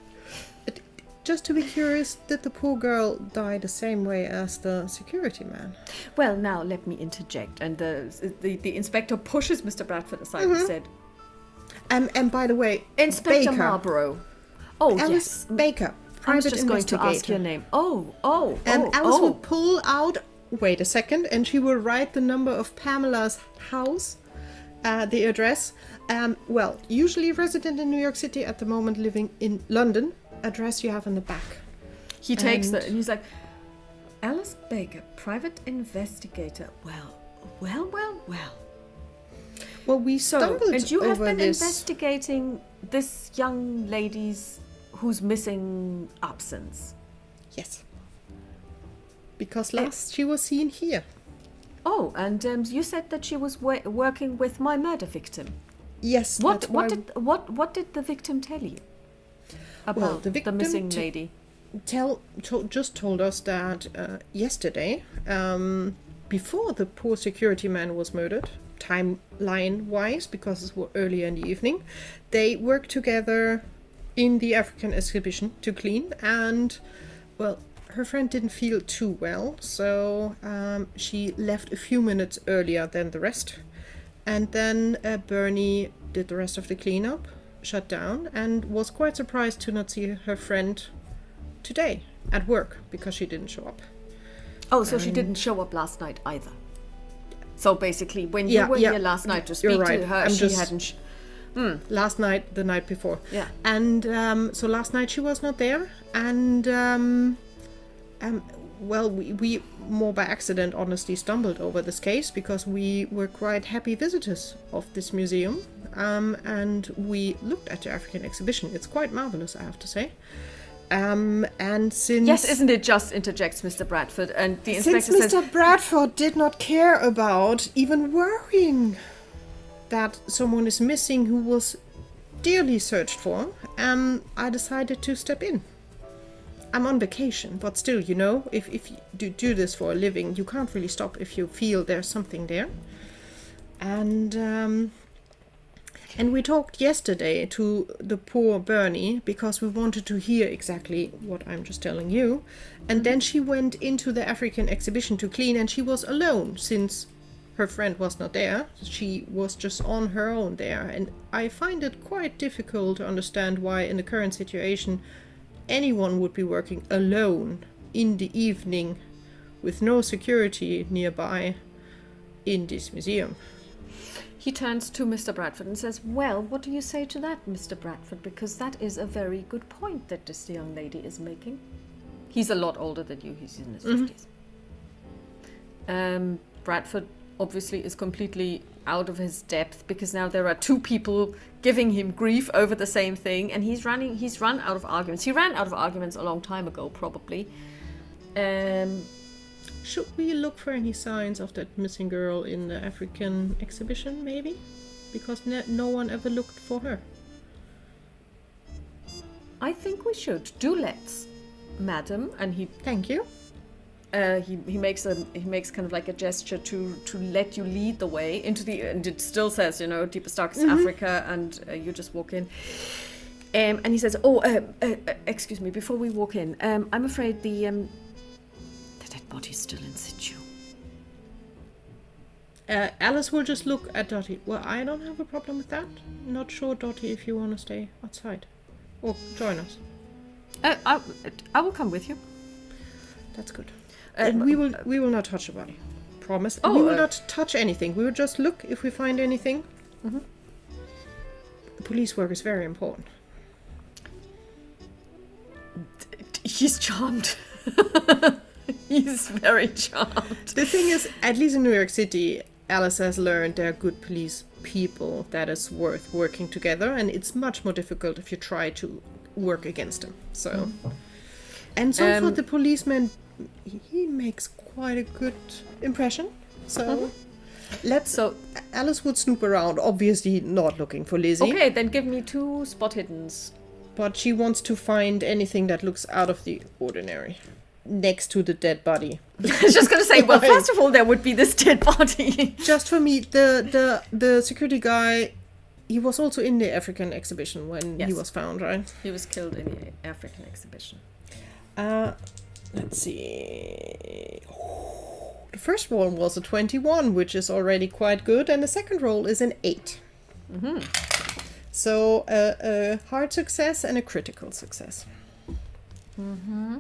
Just to be curious, did the poor girl die the same way as the security man? Well, now let me interject. And the inspector pushes Mr. Bradford aside and said... And by the way, Inspector Baker. Marlborough. Oh, Alice yes. Baker, private I was just going investigator. to ask your name. Alice will pull out... Wait a second. And she will write the number of Pamela's house, the address. Well, usually resident in New York City, at the moment living in London. Address you have in the back. He takes it and he's like, Alice Baker, private investigator. Well. Well, we stumbled over this. And you have been investigating this young lady's who's missing absence. Yes. Because last she was seen here. Oh, and you said that she was working with my murder victim. Yes. What did the victim tell you about the missing lady? Just told us that yesterday, before the poor security man was murdered, timeline-wise, because it was earlier in the evening, they worked together in the African exhibition to clean, and, well, her friend didn't feel too well, so she left a few minutes earlier than the rest. And then Bernie did the rest of the cleanup, shut down, and was quite surprised to not see her friend today at work, because she didn't show up. Oh, so she didn't show up last night either. So basically, when you were here last night to speak to her, she hadn't... Last night, the night before. Yeah. And so last night she was not there, and... well, we more by accident honestly stumbled over this case, because we were quite happy visitors of this museum, and we looked at the African exhibition. It's quite marvelous, I have to say. And since... Yes, isn't it just, interjects Mr. Bradford, and the inspector says... Since Mr. Bradford did not care about even worrying that someone is missing who was dearly searched for, I decided to step in. I'm on vacation, but still, you know, if you do this for a living, you can't really stop if you feel there's something there. And we talked yesterday to the poor Bernie, because we wanted to hear exactly what I'm just telling you. And then she went into the African exhibition to clean, and she was alone, since her friend was not there. She was just on her own there. And I find it quite difficult to understand why, in the current situation, anyone would be working alone in the evening with no security nearby in this museum. He turns to Mr. Bradford and says, well, what do you say to that, Mr. Bradford? Because that is a very good point that this young lady is making. He's a lot older than you. He's in his 50s. Bradford obviously is completely out of his depth because now there are two people giving him grief over the same thing, and he's run out of arguments. He ran out of arguments a long time ago, probably. Should we look for any signs of that missing girl in the African exhibition, maybe? Because no one ever looked for her. I think we should. Do let's, madam. And he... Thank you. He makes kind of like a gesture to let you lead the way into the... And it still says, you know, deepest, darkest Africa, and you just walk in. And he says, excuse me, before we walk in, I'm afraid the dead body's still in situ. Alice will just look at Dottie. Well, I don't have a problem with that. Not sure, Dottie, if you want to stay outside or join us. I will come with you. That's good. And we will not touch the body. Promise. We will not touch anything. We will just look if we find anything. Mm-hmm. Police work is very important. He's charmed. He's very charmed. The thing is, at least in New York City, Alice has learned there are good police people that is worth working together, and it's much more difficult if you try to work against them. So, and so for the policeman, he makes quite a good impression. So, Alice would snoop around, obviously not looking for Lizzie. Okay, then give me 2 spot hiddens. But she wants to find anything that looks out of the ordinary. Next to the dead body. I was just going to say, well, first of all, there would be this dead body. Just for me, the security guy, he was also in the African exhibition when he was found, right? He was killed in the African exhibition. Let's see. The first one was a 21, which is already quite good, and the second roll is an 8. Mm-hmm. So a hard success and a critical success. Mm-hmm.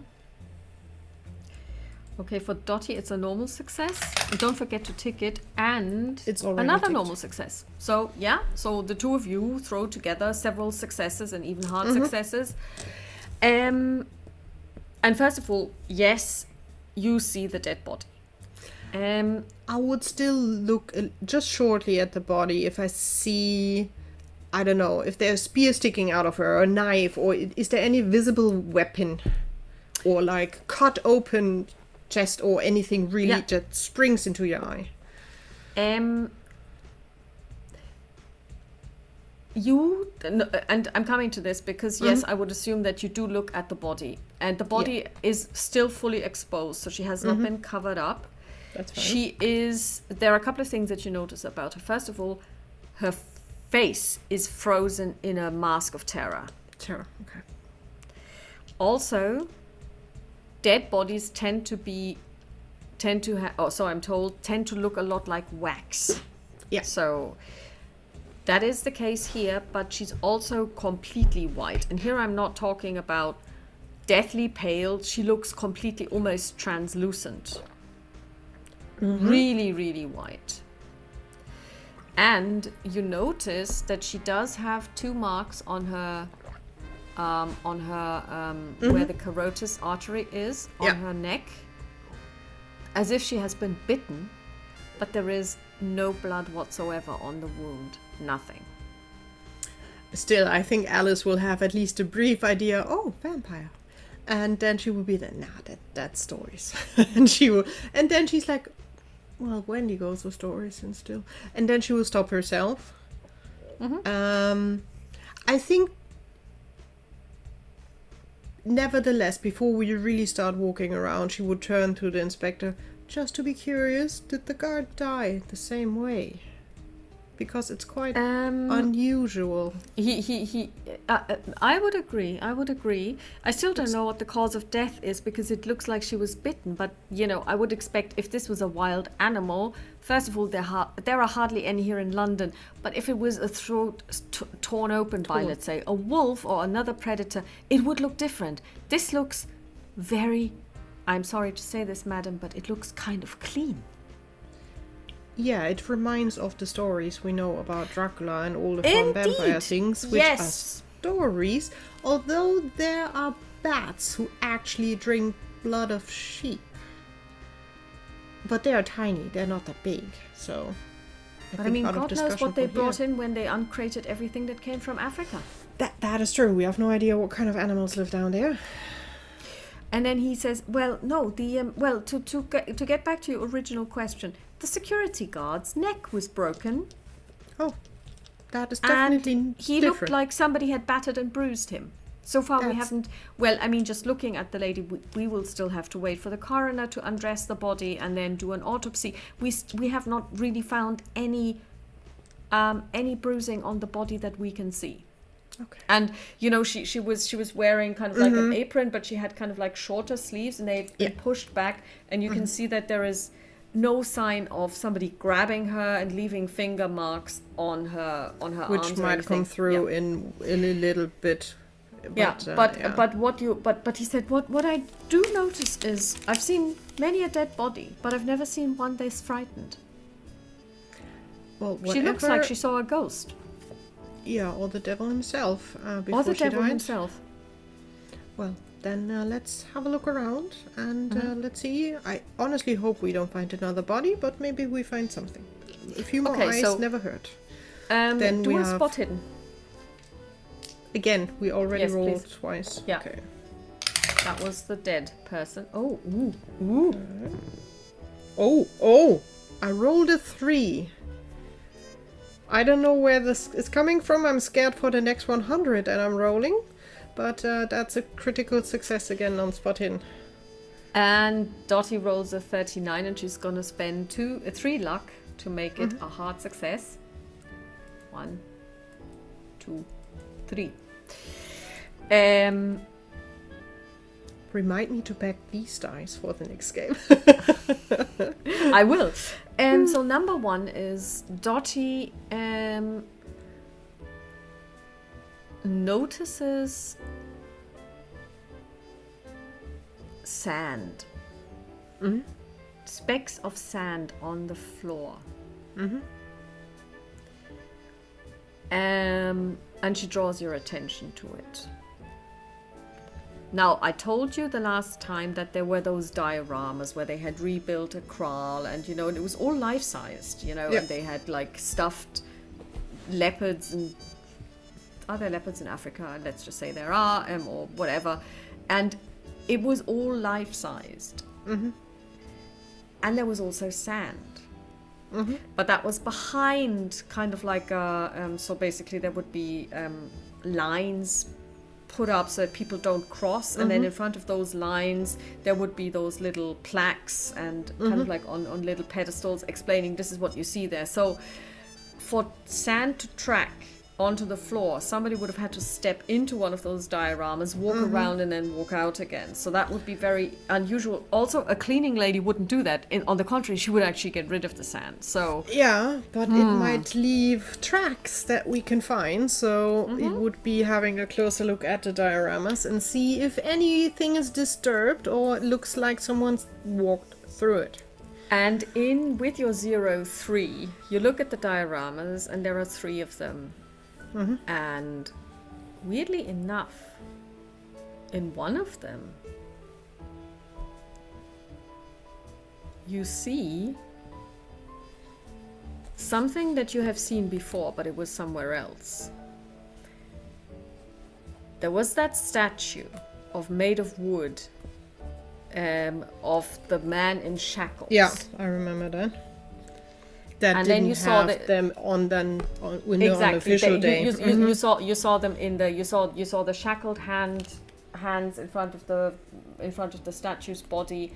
Okay, for Dottie, it's a normal success. And don't forget to tick it, and it's already another ticked. Normal success. So, yeah, so the two of you throw together several successes and even hard successes. And first of all, yes, you see the dead body. I would still look just shortly at the body if I see, I don't know, if there's a spear sticking out of her, or a knife, or is there any visible weapon, or like cut open chest or anything really that springs into your eye. You, and I'm coming to this because yes, I would assume that you do look at the body, and the body is still fully exposed, so she has not been covered up. That's fine. She is, there are a couple of things that you notice about her. First of all, her face is frozen in a mask of terror. Terror, okay. Also, dead bodies tend to look a lot like wax. Yeah. So that is the case here, but she's also completely white. And here I'm not talking about deathly pale. She looks completely, almost translucent. Really, really white. And you notice that she does have 2 marks on her where the carotid artery is on her neck, as if she has been bitten, but there is no blood whatsoever on the wound. Nothing. Still, I think Alice will have at least a brief idea. Oh, vampire, and then she will be there. Nah, that's stories, and then she's like, well, Wendy goes with stories and still, and then she will stop herself. I think. Nevertheless, before we really start walking around, she would turn to the inspector, just to be curious, did the guard die the same way? Because it's quite unusual. I would agree. I still don't know what the cause of death is, because it looks like she was bitten, but, you know, I would expect if this was a wild animal, first of all, there are hardly any here in London, but if it was a throat torn open by, let's say, a wolf or another predator, it would look different. This looks very I'm sorry to say this, madam, but it looks kind of clean. Yeah, it reminds of the stories we know about Dracula and all the fun vampire things, which are stories, although there are bats who actually drink blood of sheep. But they are tiny, they're not that big, so... I mean, God knows what they brought in when they uncrated everything that came from Africa. That is true, we have no idea what kind of animals live down there. And then he says, well, no, to get back to your original question, the security guard's neck was broken. Oh, that is definitely and he different. Looked like somebody had battered and bruised him. So far we haven't, well, I mean, just looking at the lady, we will still have to wait for the coroner to undress the body and then do an autopsy. We have not really found any bruising on the body that we can see. Okay. And you know, she was wearing kind of like an apron, but she had kind of like shorter sleeves, and they've been pushed back, and you can see that there is no sign of somebody grabbing her and leaving finger marks on her arms, which might come through in a little bit. But he said what I do notice is I've seen many a dead body, but I've never seen one this frightened. Well, she looks like she saw a ghost. Yeah, or the devil himself. Before or the she devil died. himself. Well, then let's have a look around and let's see. I honestly hope we don't find another body, but maybe we find something. A few more eyes never hurt. Then do we have spot hidden. Again, we already rolled twice. Yeah. Okay. That was the dead person. Oh, ooh. Oh! I rolled a 3. I don't know where this is coming from. I'm scared for the next 100 and I'm rolling. But that's a critical success again on spot hidden. And Dottie rolls a 39 and she's going to spend 3 luck to make it a hard success. 1, 2, 3. Remind me to pack these dice for the next game. I will. So number 1 is Dottie notices sand. Specks of sand on the floor. And she draws your attention to it. Now, I told you the last time that there were those dioramas where they had rebuilt a kraal, and you know, and it was all life-sized, you know, and they had like stuffed leopards, and are there leopards in Africa? Let's just say there are, or whatever, and it was all life-sized. And there was also sand. But that was behind kind of like so basically there would be lines put up so that people don't cross, and then in front of those lines there would be those little plaques and kind of like on little pedestals explaining this is what you see there. So for sand to track onto the floor, somebody would have had to step into one of those dioramas, walk around, and then walk out again. So that would be very unusual. Also, a cleaning lady wouldn't do that. On the contrary, she would actually get rid of the sand. So yeah, but it might leave tracks that we can find. So it would be having a closer look at the dioramas and see if anything is disturbed or it looks like someone's walked through it. And with your 0-3, you look at the dioramas, and there are 3 of them. And weirdly enough, in one of them, you see something that you have seen before, but it was somewhere else. There was that statue made of wood of the man in shackles. Yeah, I remember that. And then you saw them on an official day. You saw them in the you saw the shackled hands in front of the statue's body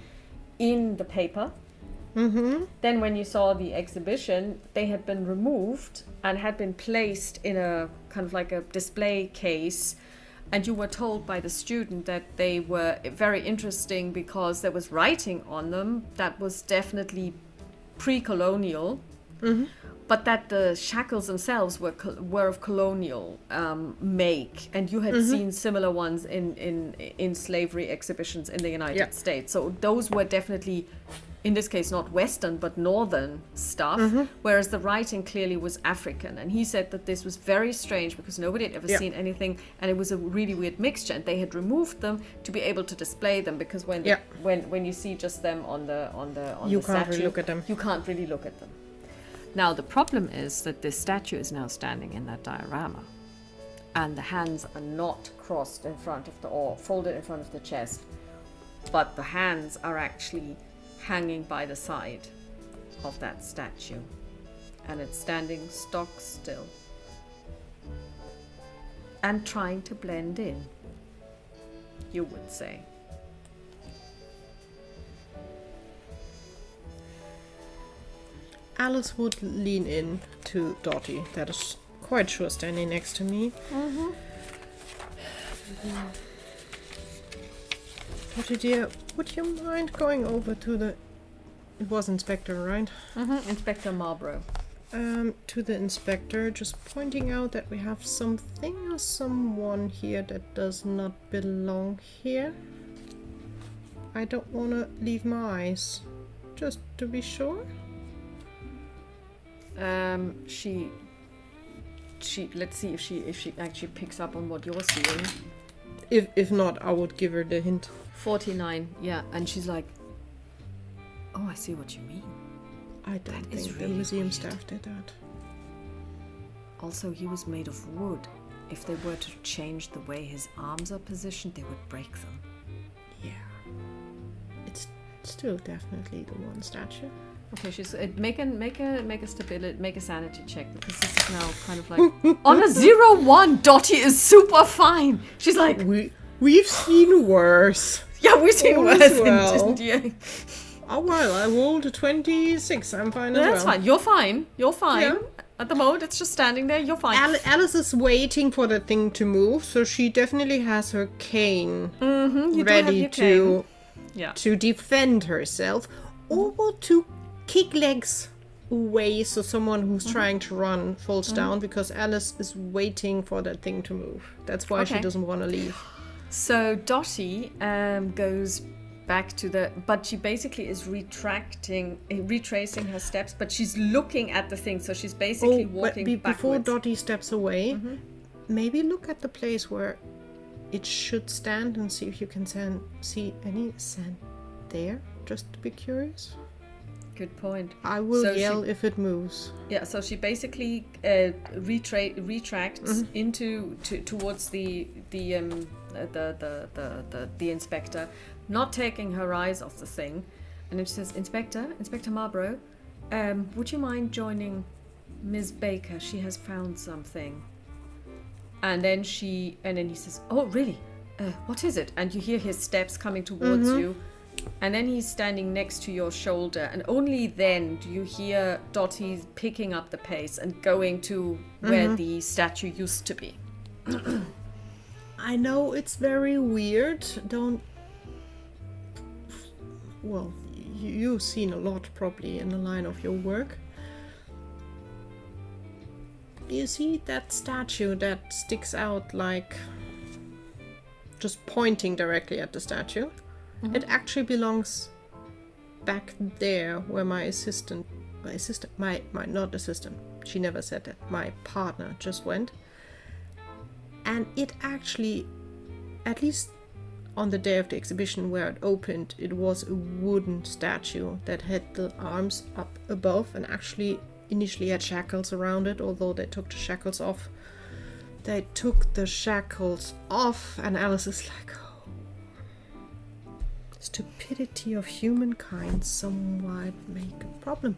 in the paper. Then when you saw the exhibition, they had been removed and had been placed in a kind of like a display case, and you were told by the student that they were very interesting because there was writing on them that was definitely pre-colonial. but that the shackles themselves were of colonial make, and you had seen similar ones in slavery exhibitions in the United States. So those were definitely, in this case, not Western but Northern stuff, whereas the writing clearly was African. And he said that this was very strange because nobody had ever seen anything, and it was a really weird mixture. And they had removed them to be able to display them, because when you see just them on the You the can't statue, really look at them. you can't really look at them. Now the problem is that this statue is now standing in that diorama, and the hands are not crossed in front of or folded in front of the chest, but the hands are actually hanging by the side of that statue, and it's standing stock still and trying to blend in, you would say. Alice would lean in to Dottie, that is quite sure standing next to me. Dottie dear, would you mind going over to the... It was Inspector, right? Inspector Marlborough. To the inspector, just pointing out that we have something or someone here that does not belong here. I don't want to leave my eyes, just to be sure. She let's see if she actually picks up on what you're seeing. If not, I would give her the hint. 49, yeah, and she's like, oh, I see what you mean. I don't That is think the really museum weird. staff did that. Also, he was made of wood. If they were to change the way his arms are positioned, they would break them. Yeah. It's still definitely the one statue. Okay, she's make a sanity check, because this is now kind of like on a 0-1. Dottie is super fine. She's like, We've seen worse. yeah, we've seen All worse. is well. And, yeah. Oh well, I rolled a 26. I'm fine as well. That's fine. You're fine. You're fine. Yeah. At the moment, it's just standing there. You're fine. Alice is waiting for the thing to move, so she definitely has her cane You do have ready your to cane. Yeah. to defend herself, or to kick legs away so someone who's trying to run falls down, because Alice is waiting for that thing to move. That's why she Okay. doesn't want to leave. So Dottie goes back to the, but she basically is retracing her steps, but she's looking at the thing, so she's basically walking before backwards. Dottie steps away, maybe look at the place where it should stand and see if you can see any sand there, just to be curious. Good point. I will So yell if it moves. Yeah, so she basically retracts towards the inspector, not taking her eyes off the thing, and then she says, Inspector Marlborough, would you mind joining Ms. Baker? She has found something. And then he says, oh really? What is it? And you hear his steps coming towards you. And then he's standing next to your shoulder, and only then do you hear Dottie picking up the pace and going to where the statue used to be. I know it's very weird. Well, you've seen a lot probably in the line of your work. You see that statue that sticks out, like just pointing directly at the statue? It actually belongs back there where my not assistant, she never said that, my partner just went. And it actually, at least on the day of the exhibition where it opened, it was a wooden statue that had the arms up above and actually initially had shackles around it, although they took the shackles off. They took the shackles off, and Alice is like, stupidity of humankind somewhat make a problem.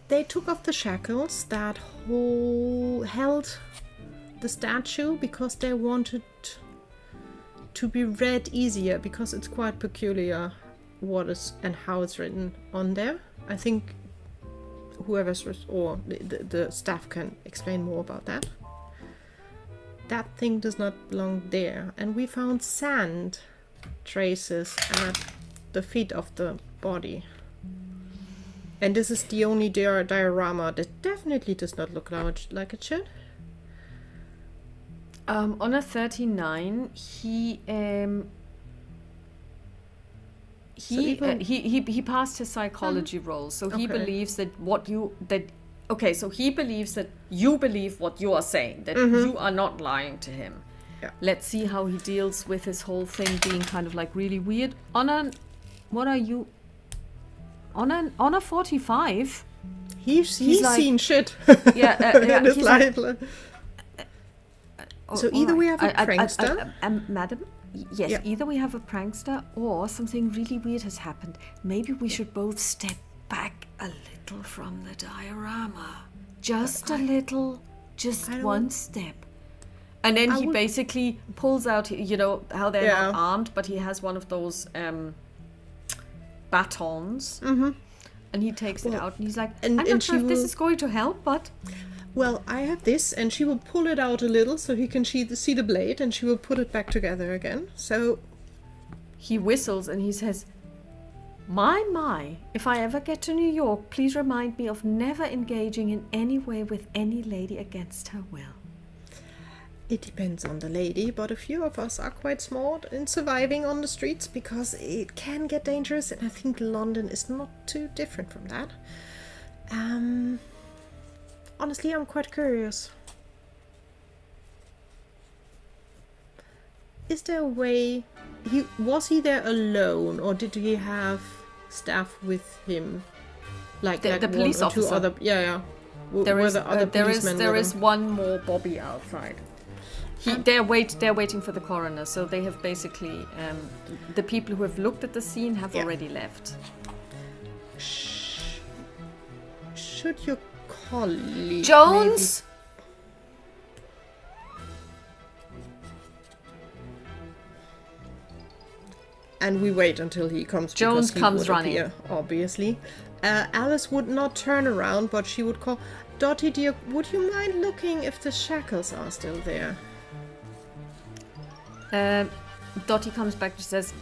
They took off the shackles that held the statue because they wanted to be read easier, because it's quite peculiar what is and how it's written on there. I think whoever's or the staff can explain more about that. That thing does not belong there, and we found sand traces at the feet of the body. And this is the only diorama that definitely does not look like it should. On a 39, he passed his psychology role, so he believes that he believes that you believe what you are saying, that you are not lying to him. Yeah. Let's see how he deals with his whole thing being kind of like really weird. On a 45. He's like, seen shit. Yeah, his life. Oh, so either we have a prankster, madam. Yes, either we have a prankster or something really weird has happened. Maybe we should both step back a little from the diorama. Just a little, just one step. And then he basically pulls out, you know, how they're not armed, but he has one of those batons. Mm-hmm. And he takes it out and he's like, I'm not sure if this is going to help, but... Well, I have this, and she will pull it out a little so he can see the blade, and she will put it back together again. So he whistles and he says, My, if I ever get to New York, please remind me of never engaging in any way with any lady against her will. It depends on the lady, but a few of us are quite smart in surviving on the streets because it can get dangerous, and I think London is not too different from that. Honestly, I'm quite curious. Is there a way... Was he there alone, or did he have staff with him? Like the police officer. Two other, There is one more Bobby outside. They're waiting for the coroner, so they have basically... the people who have looked at the scene have already left. Should your colleague... Jones! And we wait until he comes. Jones comes running. Appear, obviously. Alice would not turn around, but she would call, Dottie dear, would you mind looking if the shackles are still there? Dottie comes back and says,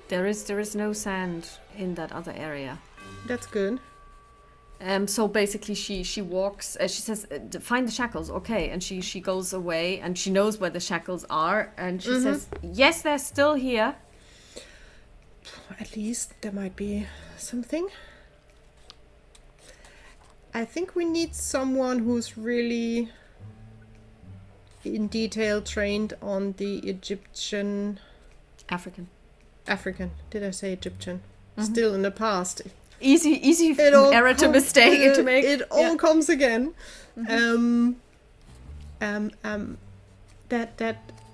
there is no sand in that other area. That's good. So basically she walks, she says, find the shackles, okay, and she goes away, and she knows where the shackles are, and she says, yes, they're still here. At least there might be something. I think we need someone who's really in detail trained on the African. Did I say Egyptian? Still in the past. Easy error to mistake to make. It all comes again. That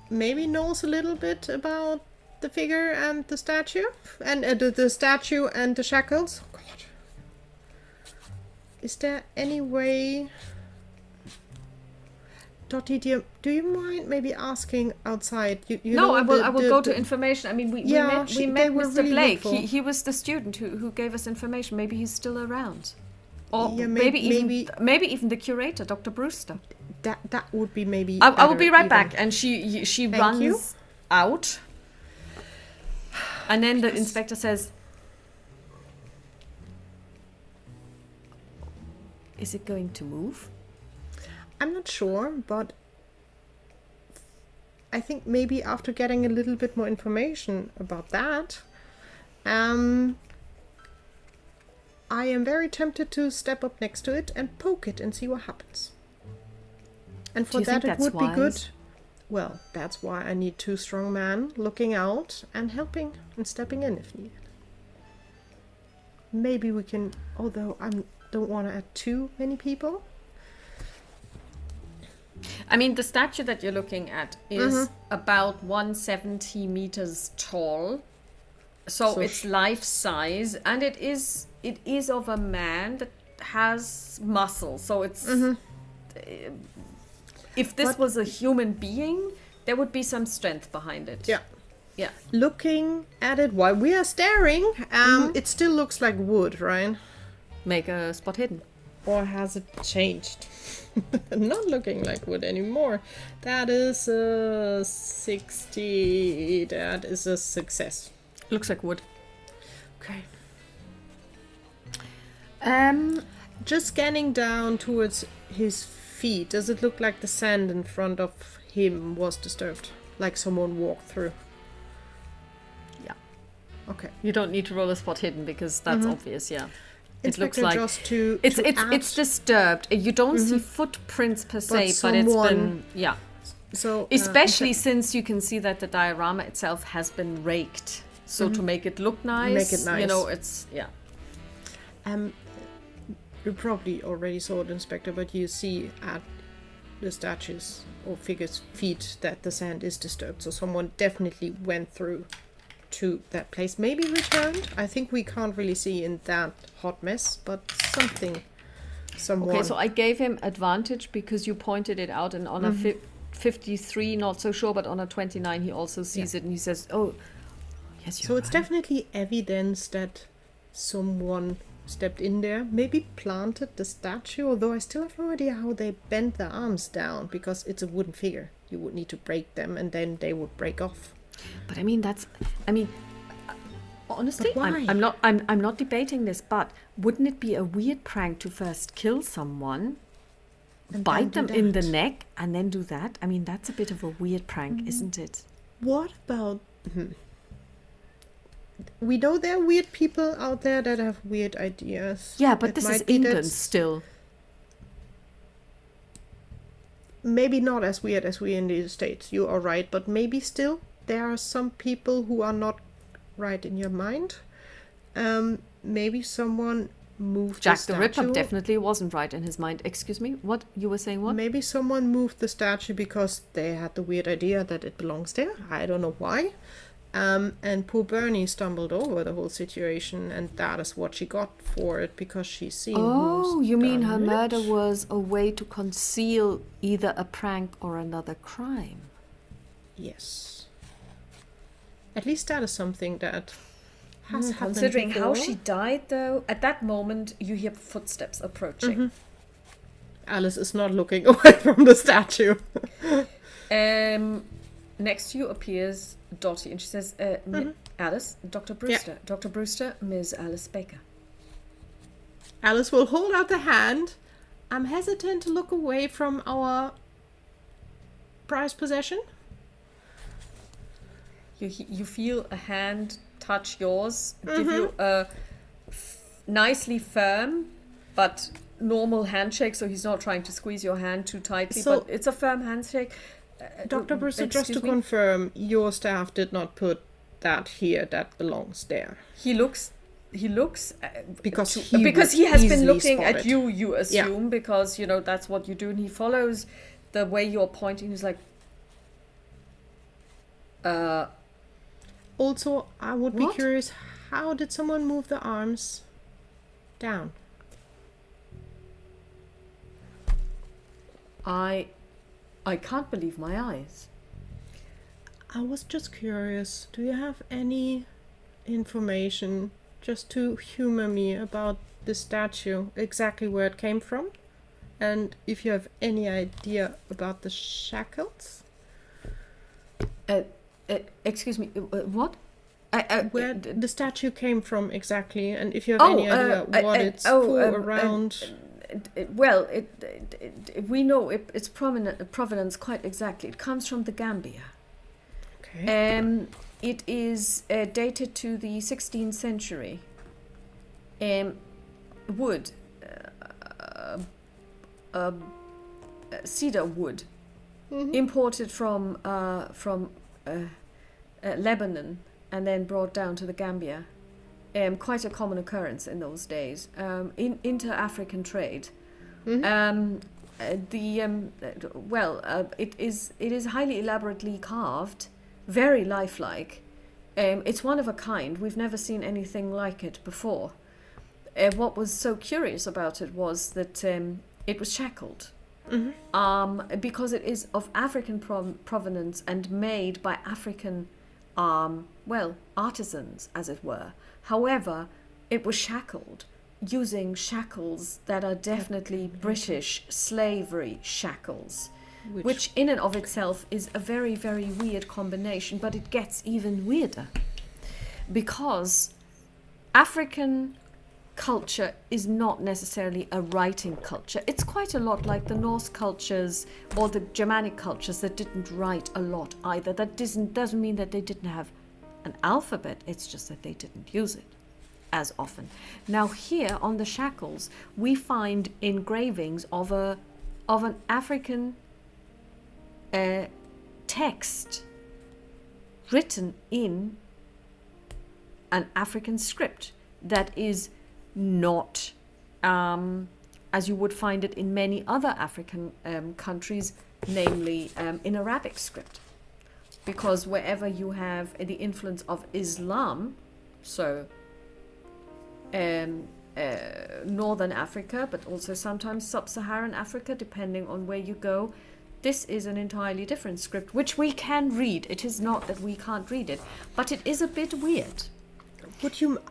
maybe knows a little bit about the figure and the statue, and the statue and the shackles. Oh, God. Is there any way? Dottie, dear, do you mind maybe asking outside? No, I will go to information. I mean, we met Mr. Really Blake. He was the student who gave us information. Maybe he's still around. Or maybe even the curator, Dr. Brewster. That would be maybe... I will be right back. And she runs out. And then the inspector says, is it going to move? I'm not sure, but I think maybe after getting a little bit more information about that, I am very tempted to step up next to it and poke it and see what happens. And for that it would be good. Well, that's why I need two strong men looking out and helping and stepping in if needed. Maybe we can, although I don't want to add too many people. I mean, the statue that you're looking at is about 170 meters tall. So it's life size, and it is of a man that has muscle. So it's if this was a human being, there would be some strength behind it. Yeah. Looking at it while we are staring, it still looks like wood, right? Make a spot hidden. Or has it changed? Not looking like wood anymore. That is a 60. That is a success. Looks like wood. Okay. Just scanning down towards his feet, does it look like the sand in front of him was disturbed? Like someone walked through? Yeah. Okay. You don't need to roll a spot hidden because that's obvious, yeah. It looks Inspector like Joss to it's disturbed. You don't see footprints per se, but it's been So especially since you can see that the diorama itself has been raked. So to make it look nice, you know, it's you probably already saw it, Inspector, but you see at the statues or figures' feet that the sand is disturbed. So someone definitely went through to that place, maybe returned. I think we can't really see in that hot mess, but someone. Okay, so I gave him advantage because you pointed it out, and on a 53, not so sure, but on a 29, he also sees it and he says, "Oh, yes, you're So it's right." definitely evidence that someone stepped in there, maybe planted the statue, although I still have no idea how they bent the arms down, because it's a wooden figure. You would need to break them and then they would break off. But I mean, honestly, But why? I'm not debating this, but wouldn't it be a weird prank to first kill someone, And bite then them do in the that? neck, and then do that? I mean, that's a bit of a weird prank, isn't it? What about... We know there are weird people out there that have weird ideas. Yeah, but It this is might be England that's still. maybe not as weird as we in the States. You are right, but maybe still there are some people who are not right in your mind. Maybe someone moved Jack the the Ripper statue. definitely wasn't right in his mind. Excuse me, what? You were saying what? Maybe someone moved the statue because they had the weird idea that it belongs there. I don't know why. And poor Bernie stumbled over the whole situation, and that is what she got for it, because she's seen Oh, who's you mean her done murder it. was a way to conceal either a prank or another crime? Yes. At least that is something that has happened Considering how before. she died, though, at that moment you hear footsteps approaching. Alice is not looking away from the statue. Next to you appears Dottie, and she says, Alice, Dr. Brewster. Dr. Brewster, Ms. Alice Baker. Alice will hold out the hand. I'm hesitant to look away from our prized possession. You feel a hand touch yours, give you a nicely firm but normal handshake, so he's not trying to squeeze your hand too tightly, So- but it's a firm handshake. Dr. Brewster, just to excuse me? confirm, your staff did not put that here, that belongs there. He looks Because he has been looking at it. you assume, because you know that's what you do, and he follows the way you're pointing. He's like, Also, I would be What? curious, how did someone move the arms down? I can't believe my eyes. I was just curious, do you have any information just to humor me about the statue, exactly where it came from? And if you have any idea about the shackles? Excuse me, what? Where the statue came from exactly, and if you have any idea what it's for around... Well, we know its provenance quite exactly. It comes from the Gambia. Okay. It is dated to the 16th century. Wood, cedar wood, imported from Lebanon and then brought down to the Gambia. Quite a common occurrence in those days. In inter-African trade. It is highly elaborately carved, very lifelike. It's one of a kind. We've never seen anything like it before. What was so curious about it was that it was shackled. Because it is of African provenance and made by African artisans, as it were. However, it was shackled using shackles that are definitely British slavery shackles, which in and of itself is a very, very weird combination, but it gets even weirder because African culture is not necessarily a writing culture. It's quite a lot like the Norse cultures or the Germanic cultures that didn't write a lot either. That doesn't mean that they didn't have an alphabet, it's just that they didn't use it as often. Now here on the shackles we find engravings of an African text written in an African script that is not as you would find it in many other African countries, namely in Arabic script. Because wherever you have the influence of Islam, so Northern Africa, but also sometimes Sub-Saharan Africa, depending on where you go, this is an entirely different script, which we can read. It is not that we can't read it, but it is a bit weird.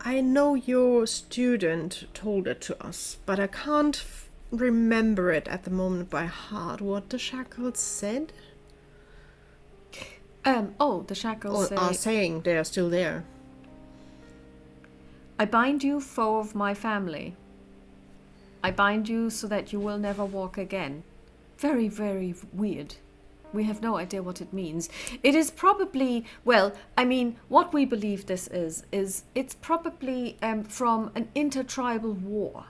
I know your student told it to us, but I can't remember it at the moment by heart. What the shackles said? The shackles are saying they are still there. I bind you, foe of my family. I bind you so that you will never walk again. Very, very weird. We have no idea what it means. It is probably, well, I mean, what we believe this is it's probably from an intertribal war.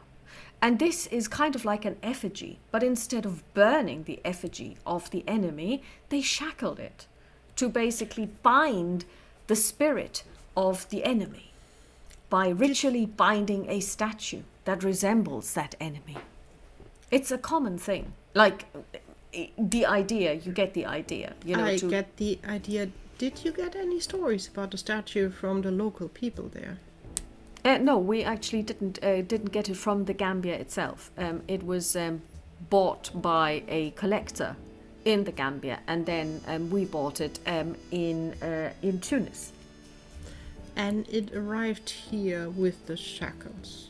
And this is kind of like an effigy, but instead of burning the effigy of the enemy, they shackled it to basically bind the spirit of the enemy by ritually binding a statue that resembles that enemy. It's a common thing. Like, the idea, you get the idea. You know, get the idea. Did you get any stories about the statue from the local people there? No, we actually didn't get it from the Gambia itself. It was bought by a collector in the Gambia, and then we bought it in Tunis. And it arrived here with the shackles.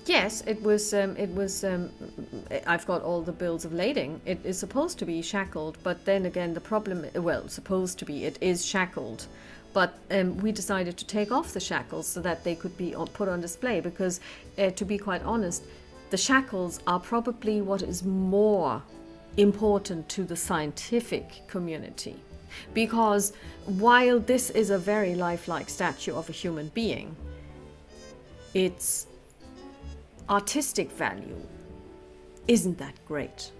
Yes, it was. I've got all the bills of lading. It is supposed to be shackled, but then again, the problem. Well, supposed to be. It is shackled, but we decided to take off the shackles so that they could be put on display. Because, to be quite honest, the shackles are probably what is more important to the scientific community. Because while this is a very lifelike statue of a human being, its artistic value isn't that great.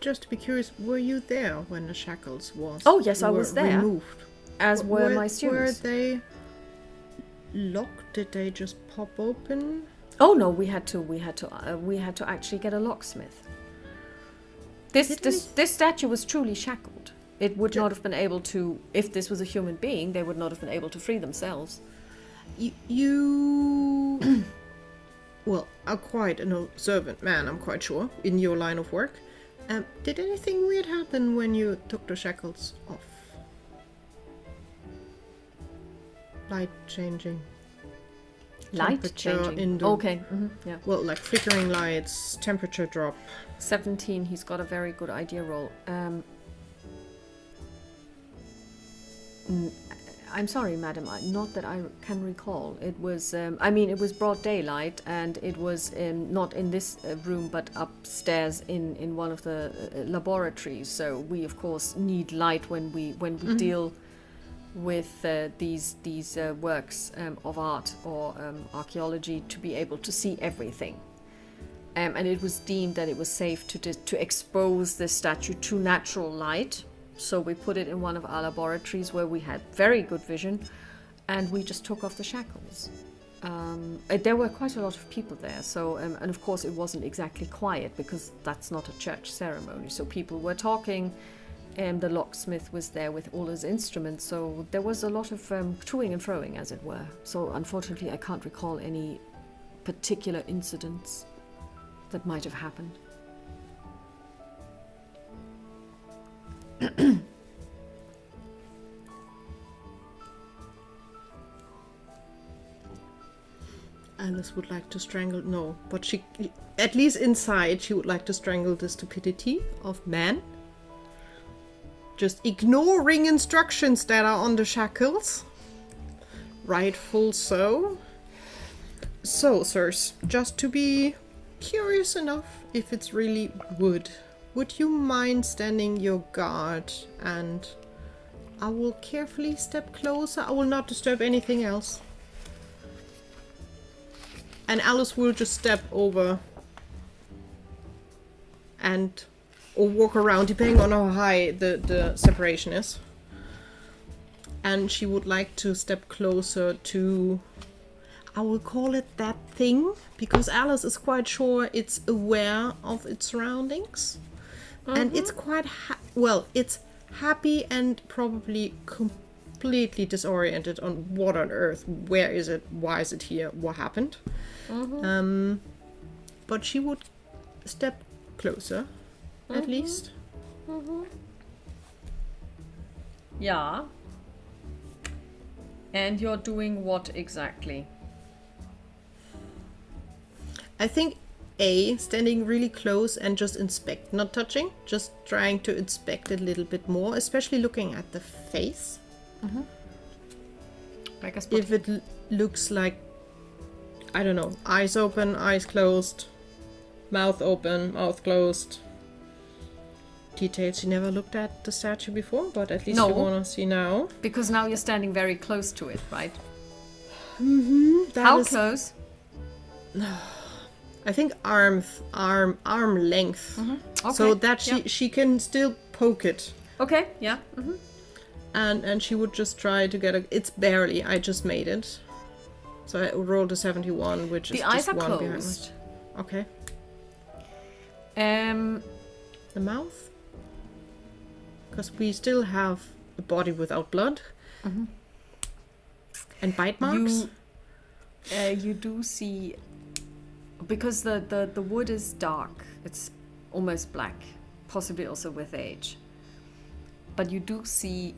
Just to be curious, were you there when the shackles was? Oh yes, I was there. Removed? As were my students. Were they locked? Did they just pop open? Oh no, we had to actually get a locksmith. This statue was truly shackled. It would not have been able to, if this was a human being, they would not have been able to free themselves. You well, are quite an observant man, I'm quite sure, in your line of work. Did anything weird happen when you took the shackles off? Light changing. Light changing. Okay. Yeah. Well, like flickering lights, temperature drop. 17. He's got a very good idea roll. I'm sorry, madam. Not that I can recall. It was. it was broad daylight, and it was not in this room, but upstairs in one of the laboratories. So we, of course, need light when we deal with these works of art or archaeology, to be able to see everything. And it was deemed that it was safe to expose this statue to natural light. So we put it in one of our laboratories where we had very good vision, and we just took off the shackles. There were quite a lot of people there, so and of course it wasn't exactly quiet, because that's not a church ceremony. So people were talking, and the locksmith was there with all his instruments. So there was a lot of toing and froing, as it were. So unfortunately, I can't recall any particular incidents that might have happened. Alice would like to strangle, no, but she, at least inside, she would like to strangle the stupidity of man. Just ignoring instructions that are on the shackles. Rightful so. So, sirs, just to be curious enough if it's really would you mind standing your guard, and I will carefully step closer. I will not disturb anything else. And Alice will just step over and or walk around, depending on how high the separation is. And she would like to step closer to, I will call it that thing, because Alice is quite sure it's aware of its surroundings. And it's quite, it's happy and probably completely disoriented on what on earth, where is it, why is it here, what happened. But she would step closer, at least. Yeah. And you're doing what exactly? I think standing really close and just inspect, not touching, just trying to inspect it a little bit more, especially looking at the face. Like a spot. If it looks like, I don't know, eyes open, eyes closed, mouth open, mouth closed. Details you never looked at the statue before, but at least you want to see now. Because now you're standing very close to it, right? How close? I think arm length. Okay. So that she can still poke it. Okay, yeah. And she would just try to get it's barely, I just made it. So I rolled a 71, which is the eyes just are one closed. behind. Okay. The mouth? Because we still have a body without blood. And bite marks? You do see, because the wood is dark, it's almost black, possibly also with age. But you do see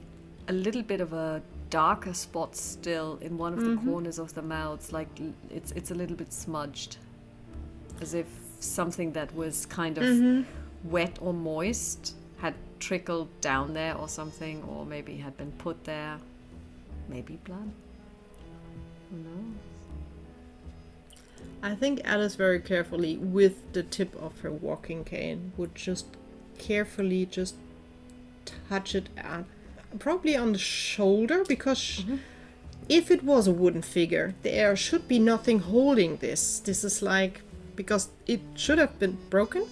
a little bit of a darker spot still in one of the corners of the mouth, like it's a little bit smudged, as if something that was kind of wet or moist had trickled down there or something, or maybe had been put there. Maybe blood. Who knows? I think Alice very carefully, with the tip of her walking cane, would just carefully just touch it probably on the shoulder, because if it was a wooden figure, there should be nothing holding this. This is like, because it should have been broken.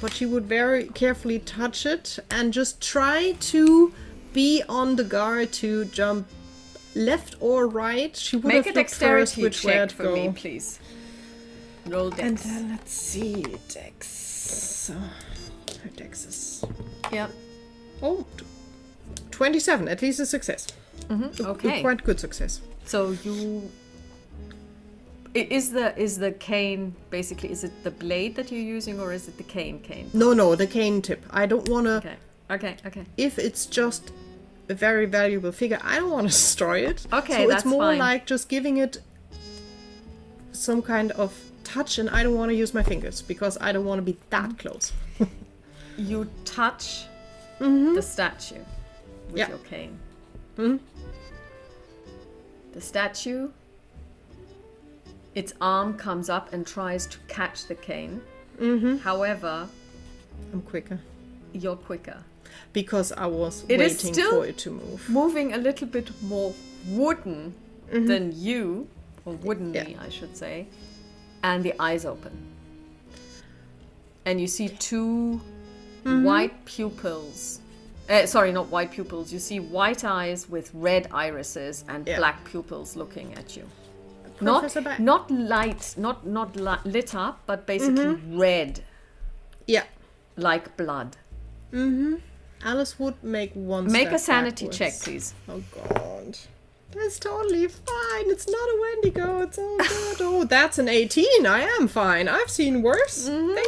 But she would very carefully touch it and just try to be on the guard to jump left or right. She would Make have a looked first dexterity which way check to for go. me, please. Roll dex. And then let's see, dex. So, her dex is... Yeah. Oh, 27, at least a success. Okay. A quite good success. So you... Is the cane, basically, is it the blade that you're using, or is it the cane? No, the cane tip. I don't want to... Okay. If it's just a very valuable figure, I don't want to destroy it. Okay, so that's it's more fine. like just giving it some kind of touch, and I don't want to use my fingers, because I don't want to be that close. You touch the statue with Yeah. your cane. The statue, its arm comes up and tries to catch the cane. However, I'm quicker. you're quicker. Because I was It is waiting still for it to move. Moving a little bit more wooden than you, or woodenly, I should say, and the eyes open. And you see two white pupils. Sorry, not white pupils. You see white eyes with red irises and black pupils looking at you. Not lit up, but basically red. Yeah. Like blood. Alice would make one Make step a sanity backwards. check, please. Oh god. That's totally fine. It's not a Wendigo. It's all good. Oh, that's an 18. I am fine. I've seen worse things.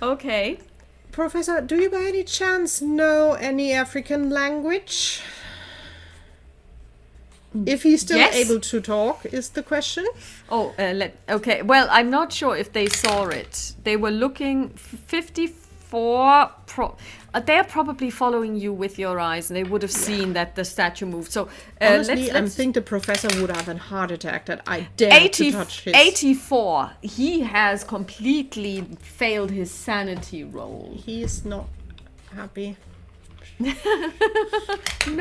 Okay. Professor, do you by any chance know any African language? If he's still able to talk, is the question. Okay. Well, I'm not sure if they saw it. They were looking 54 4. They're probably following you with your eyes, and they would have seen that the statue moved. So honestly, I think the professor would have a heart attack that I dare to touch his. 84. He has completely failed his sanity roll. He is not happy. No,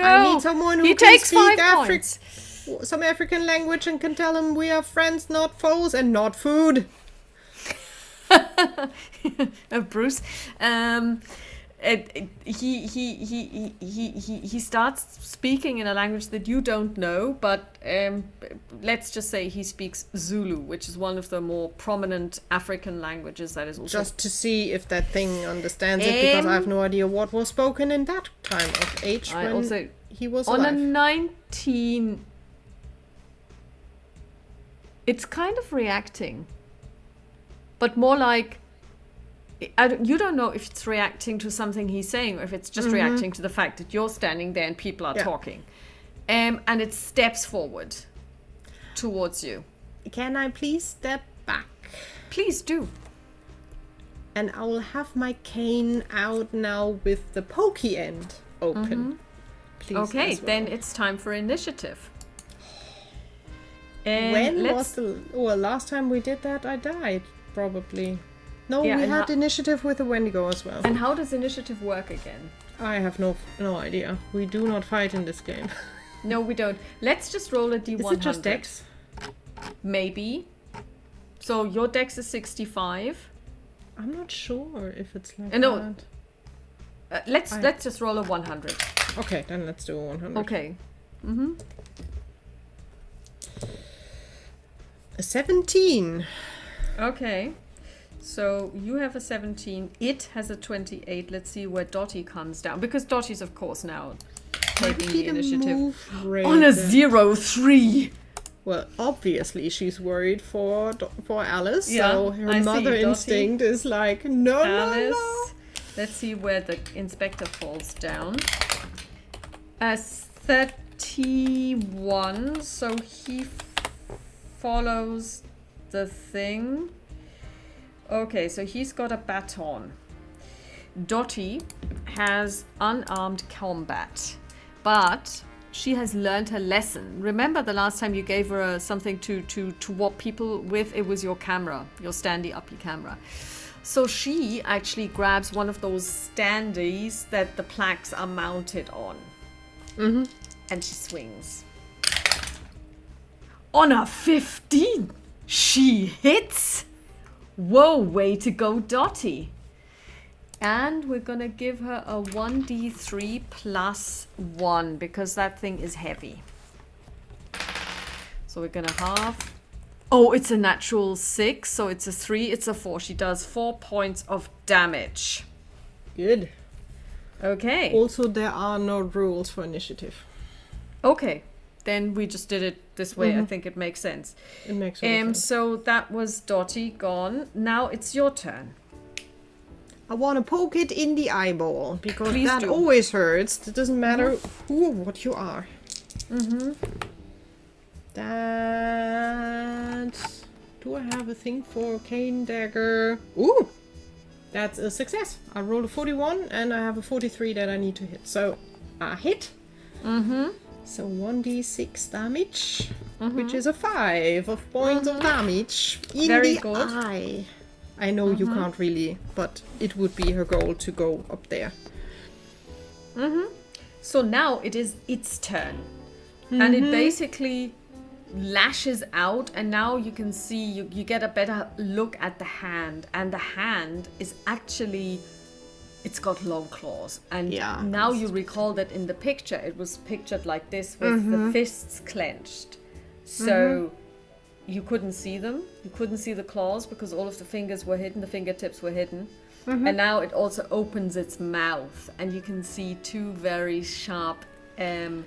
I need someone who he can takes speak 5 points. some African language and can tell him we are friends, not foes, and not food. Bruce, he starts speaking in a language that you don't know, but let's just say he speaks Zulu, which is one of the more prominent African languages that is also... Just to see if that thing understands it, because I have no idea what was spoken in that time of age when he was alive. On a 19... It's kind of reacting. But more like, you don't know if it's reacting to something he's saying or if it's just reacting to the fact that you're standing there and people are talking. And it steps forward towards you. Can I please step back? Please do. And I will have my cane out now with the pokey end open. Please. Okay, then it's time for initiative. When was the... Well, last time we did that, I died. Probably. No, we had initiative with the Wendigo as well. And how does initiative work again? I have no idea. We do not fight in this game. No, we don't. Let's just roll a d100. Is it just dex? Maybe. So your dex is 65. I'm not sure if it's like no. that. Let's just roll a 100. Okay, then let's do a 100. Okay. A 17. Okay, so you have a 17, it has a 28. Let's see where Dottie comes down, because Dottie's of course now taking the initiative on a 0-3. Well, obviously she's worried for Alice, yeah, so her mother instinct is like, no, Alice. no. Let's see where the inspector falls down. 31, so he follows the thing. Okay, so he's got a baton. Dottie has unarmed combat, but she has learned her lesson. Remember the last time you gave her something to whop people with? It was your camera, your standy-uppy camera. So she actually grabs one of those standees that the plaques are mounted on. And she swings. On a 15! She hits! Whoa, way to go, Dottie. And we're gonna give her a 1d3 plus 1 because that thing is heavy. So we're gonna halve. Oh, it's a natural 6, so it's a 3, it's a 4. She does 4 points of damage. Good. Okay. Also, there are no rules for initiative. Okay. Then we just did it this way. I think it makes sense. It makes sense. So that was Dottie gone. Now it's your turn. I want to poke it in the eyeball because Please that do. always hurts. It doesn't matter who or what you are. That... Do I have a thing for cane dagger? Ooh! That's a success. I rolled a 41 and I have a 43 that I need to hit. So, I hit. So 1d6 damage, which is a 5 of points of damage in Very the good. eye. I know you can't really, but it would be her goal to go up there. So now it is its turn. And it basically lashes out, and now you can see, you get a better look at the hand. And the hand is actually... It's got long claws, and now you recall that in the picture it was pictured like this with the fists clenched. So you couldn't see them. You couldn't see the claws because all of the fingers were hidden, the fingertips were hidden. And now it also opens its mouth, and you can see 2 very sharp canine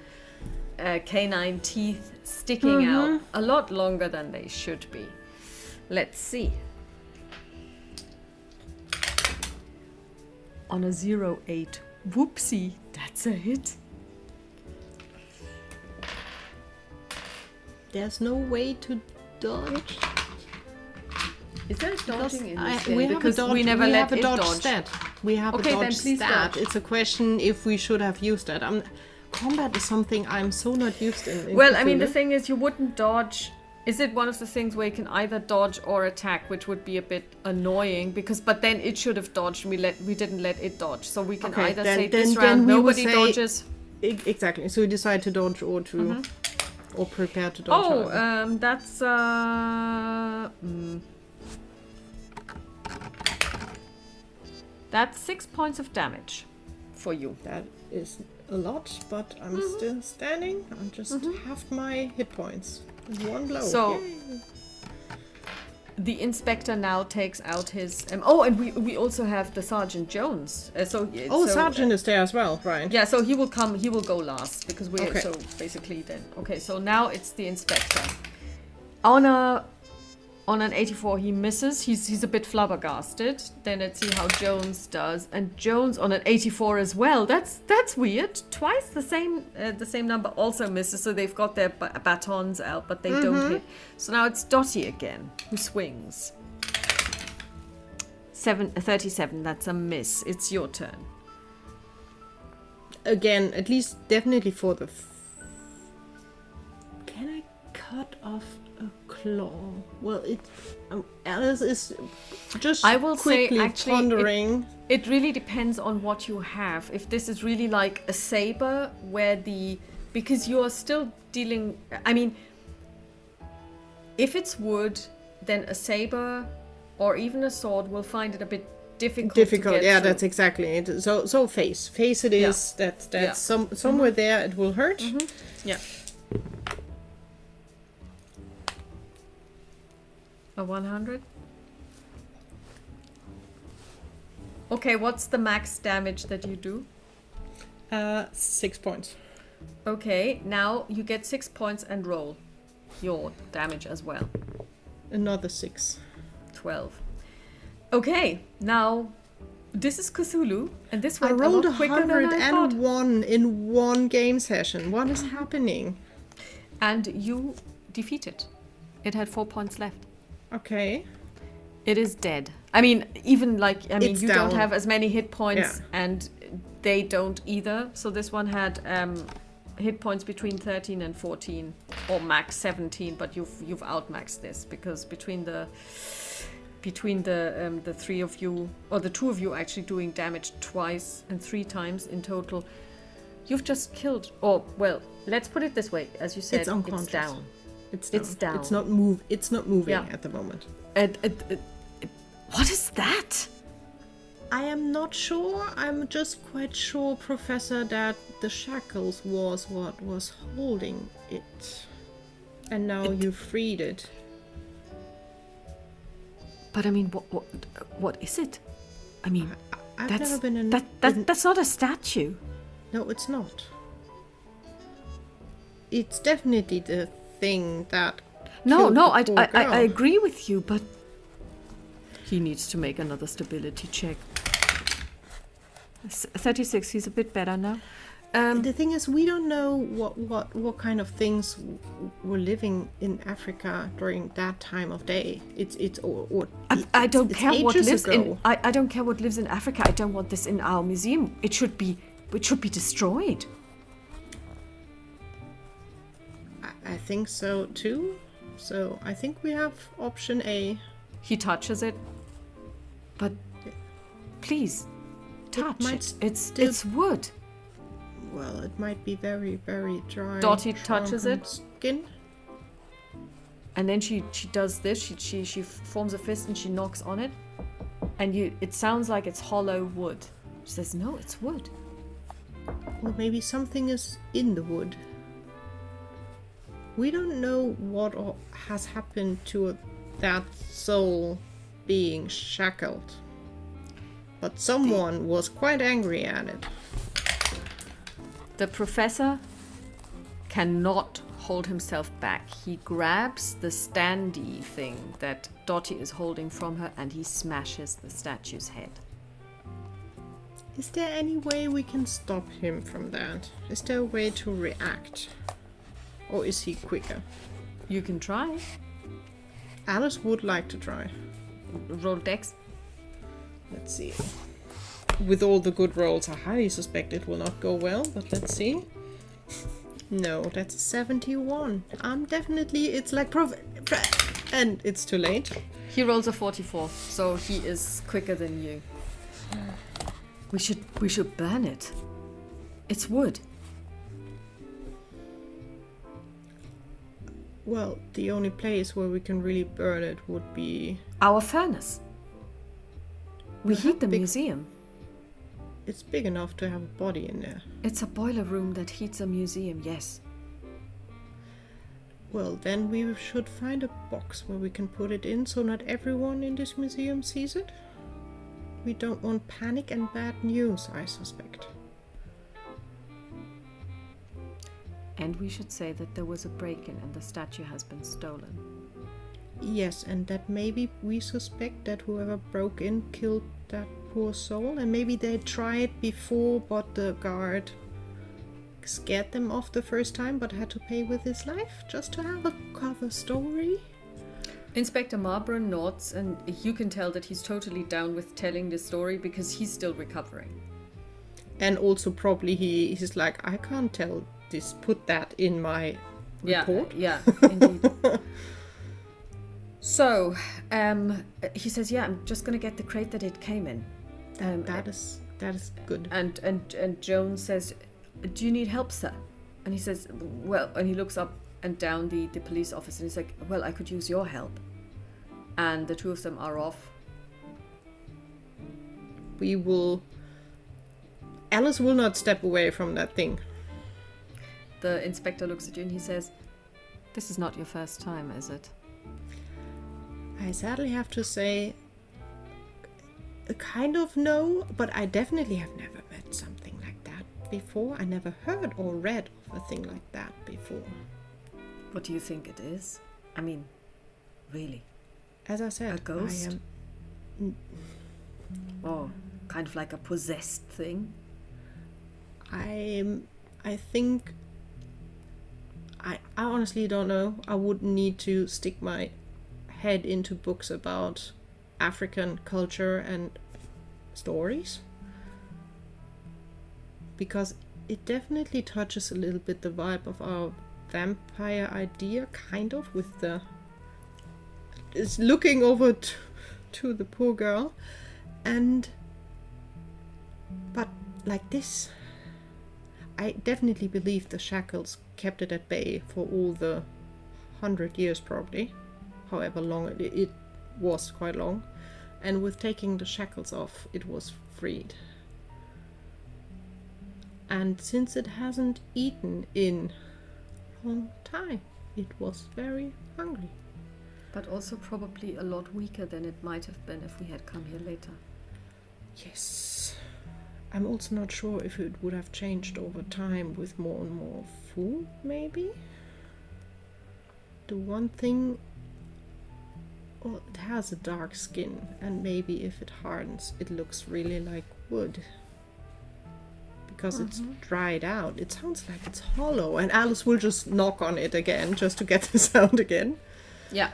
teeth sticking out, a lot longer than they should be. Let's see. On a 0-8. Whoopsie, that's a hit. There's no way to dodge. Is there dodging in this we game? have Because a dodge, we never we let have a it dodge dodge. stat. We have Okay, a then dodge please stat. dodge. It's a question if we should have used it. Combat is something I'm so not used in Well, I mean, the Cthulhu. thing is, you wouldn't dodge. Is it one of the things where you can either dodge or attack, which would be a bit annoying? But then it should have dodged. We didn't let it dodge, so we can Okay, either then- say then- this then round we would nobody say- dodges. Exactly. So we decide to dodge or to or prepare to dodge. Oh, however. that's that's 6 points of damage for you. That is a lot, but I'm still standing. I just halved my hit points. One blow. So- Yay. The inspector now takes out his. Oh, and we also have the Sergeant Jones. Sergeant is there as well, right? Yeah, so he will come. He will go last because we're Okay. so basically then. Okay, so now it's the inspector. On an 84, he misses. He's a bit flabbergasted. Then let's see how Jones does. And Jones on an 84 as well. That's weird. Twice the same number also misses. So they've got their batons out, but they don't hit. So now it's Dottie again, who swings. 37. That's a miss. It's your turn. Again, at least definitely for the. Can I cut off a claw? Well, Alice is just I will say, quickly actually, pondering. It really depends on what you have. If this is really like a saber, because you are still dealing. I mean, if it's wood, then a saber or even a sword will find it a bit difficult. To get Yeah, through. that's exactly it. So face it is. Yeah. That's Yeah. somewhere there. It will hurt. Yeah. A 100. Okay, what's the max damage that you do? 6 points. Okay, now you get 6 points and roll your damage as well. Another 6. 12. Okay, now this is Cthulhu, and this I went rolled a lot quicker than I thought. 101 in one game session. What is happening? And you defeat it. It had 4 points left. Okay. It is dead. I mean, It's you down. don't have as many hit points, Yeah. and they don't either. So this one had hit points between 13 and 14, or max 17. But you've outmaxed this because between the three of you, or the two of you actually doing damage twice and 3 times in total, you've just killed. Or well, let's put it this way: as you said, It's unconscious. it's down. It's down. It's down. It's not moving Yeah. at the moment. What is that? I am not sure. I'm just quite sure, Professor, that the shackles was what was holding it. And now you freed it. But I mean, what is it? I mean, I've that's never been in... that's not a statue. No, it's not. It's definitely the thing that... No, killed no, the poor I girl. agree with you, but he needs to make another stability check. 36. He's a bit better now. The thing is, we don't know what kind of things were living in Africa during that time of day. I don't care what ages lives in. ago. I don't care what lives in Africa. I don't want this in our museum. It should be destroyed. I think so too. So I think we have option A. He touches it, but please touch might it. It's still- it's wood. Well, it might be very, very dry. Dottie touches shrunken it. Skin. And then she does this. She forms a fist and she knocks on it, and it sounds like it's hollow wood. She says, "No, it's wood." Or maybe something is in the wood. We don't know what has happened to that soul being shackled. But someone was quite angry at it. The professor cannot hold himself back. He grabs the standee thing that Dottie is holding from her and he smashes the statue's head. Is there any way we can stop him from that? Is there a way to react? Or is he quicker? You can try. Alice would like to try. roll Dex. Let's see. With all the good rolls, I highly suspect it will not go well, but let's see. No, that's a 71. I'm definitely, it's like and it's too late. He rolls a 44, so he is quicker than you. We should burn it. It's wood. Well, the only place where we can really burn it would be Our furnace. We heat the museum. It's big enough to have a body in there. It's a boiler room that heats a museum, yes. Well, then we should find a box where we can put it in so not everyone in this museum sees it. We don't want panic and bad news, I suspect. And we should say that there was a break-in and the statue has been stolen. Yes, and that maybe we suspect that whoever broke in killed that poor soul, and maybe they tried before, but the guard scared them off the first time, but had to pay with his life just to have a cover story. Inspector Marlborough nods, and you can tell that he's totally down with telling this story because he's still recovering. And also probably he's like, I can't tell this, put that in my report. Yeah, indeed. So, he says, yeah, I'm just going to get the crate that it came in. That is good. And Jones says, do you need help, sir? And he says, well, and he looks up and down the police office and he's like, well, I could use your help. And the two of them are off. Alice will not step away from that thing. The inspector looks at you and he says, this is not your first time, is it? I sadly have to say, kind of no, but I definitely have never met something like that before. I never heard or read of a thing like that before. What do you think it is? I mean, really? As I said, a ghost? Or kind of like a possessed thing? I think... I honestly don't know. I would need to stick my head into books about African culture and stories, because it definitely touches a little bit the vibe of our vampire idea, kind of, with the it's looking over to the poor girl, but like this, I definitely believe the shackles kept it at bay for all the 100 years probably, however long it was, quite long, and with taking the shackles off it was freed. And since it hasn't eaten in a long time, it was very hungry. But also probably a lot weaker than it might have been if we had come here later. Yes. I'm also not sure if it would have changed over time with more and more food, maybe? The one thing... Well, it has a dark skin, and maybe if it hardens, it looks really like wood. Because it's dried out. It sounds like it's hollow, and Alice will just knock on it again, just to get the sound again. Yeah.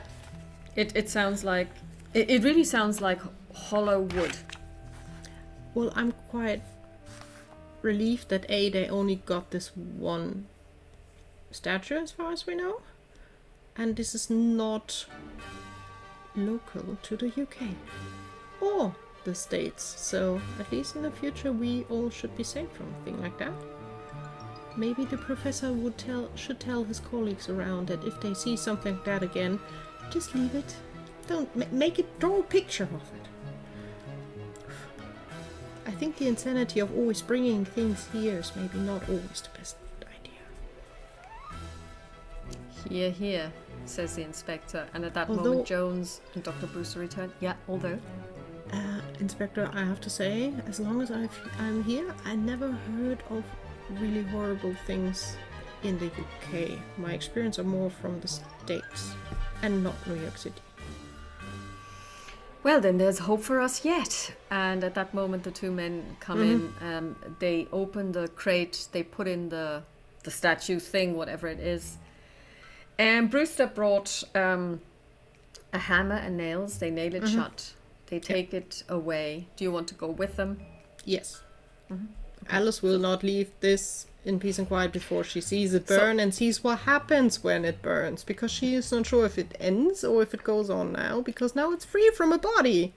It sounds like... It really sounds like hollow wood. Well, I'm quite relieved that they only got this one statue as far as we know. And this is not local to the UK or the States. So at least in the future we all should be safe from a thing like that. Maybe the professor should tell his colleagues around that if they see something like that again, just leave it. Don't draw a picture of it. I think the insanity of always bringing things here is maybe not always the best idea. Hear, hear, says the inspector. And at that moment, Jones and Dr. Brewster return. Yeah, although... Inspector, I have to say, as long as I'm here, I never heard of really horrible things in the UK. My experience are more from the States and not New York City. Well, then there's hope for us yet. And at that moment, the two men come in. They open the crate. They put in the statue thing, whatever it is. And Brewster brought a hammer and nails. They nail it shut. They take it away. Do you want to go with them? Yes. Alice will not leave this in peace and quiet before she sees it burn and sees what happens when it burns, because she is not sure if it ends or if it goes on now, because now it's free from a body.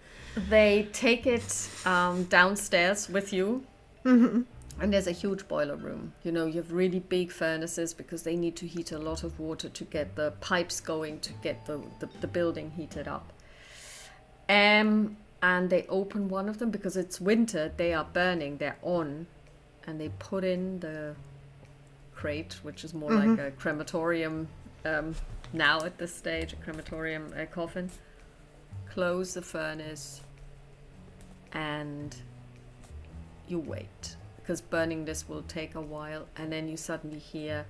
They take it downstairs with you. And there's a huge boiler room. You know, you have really big furnaces because they need to heat a lot of water to get the pipes going, to get the building heated up. And they open one of them because it's winter. They are burning, they're on. And they put in the crate, which is more like a crematorium now at this stage, a crematorium coffin. Close the furnace and you wait. Because burning this will take a while, and then you suddenly hear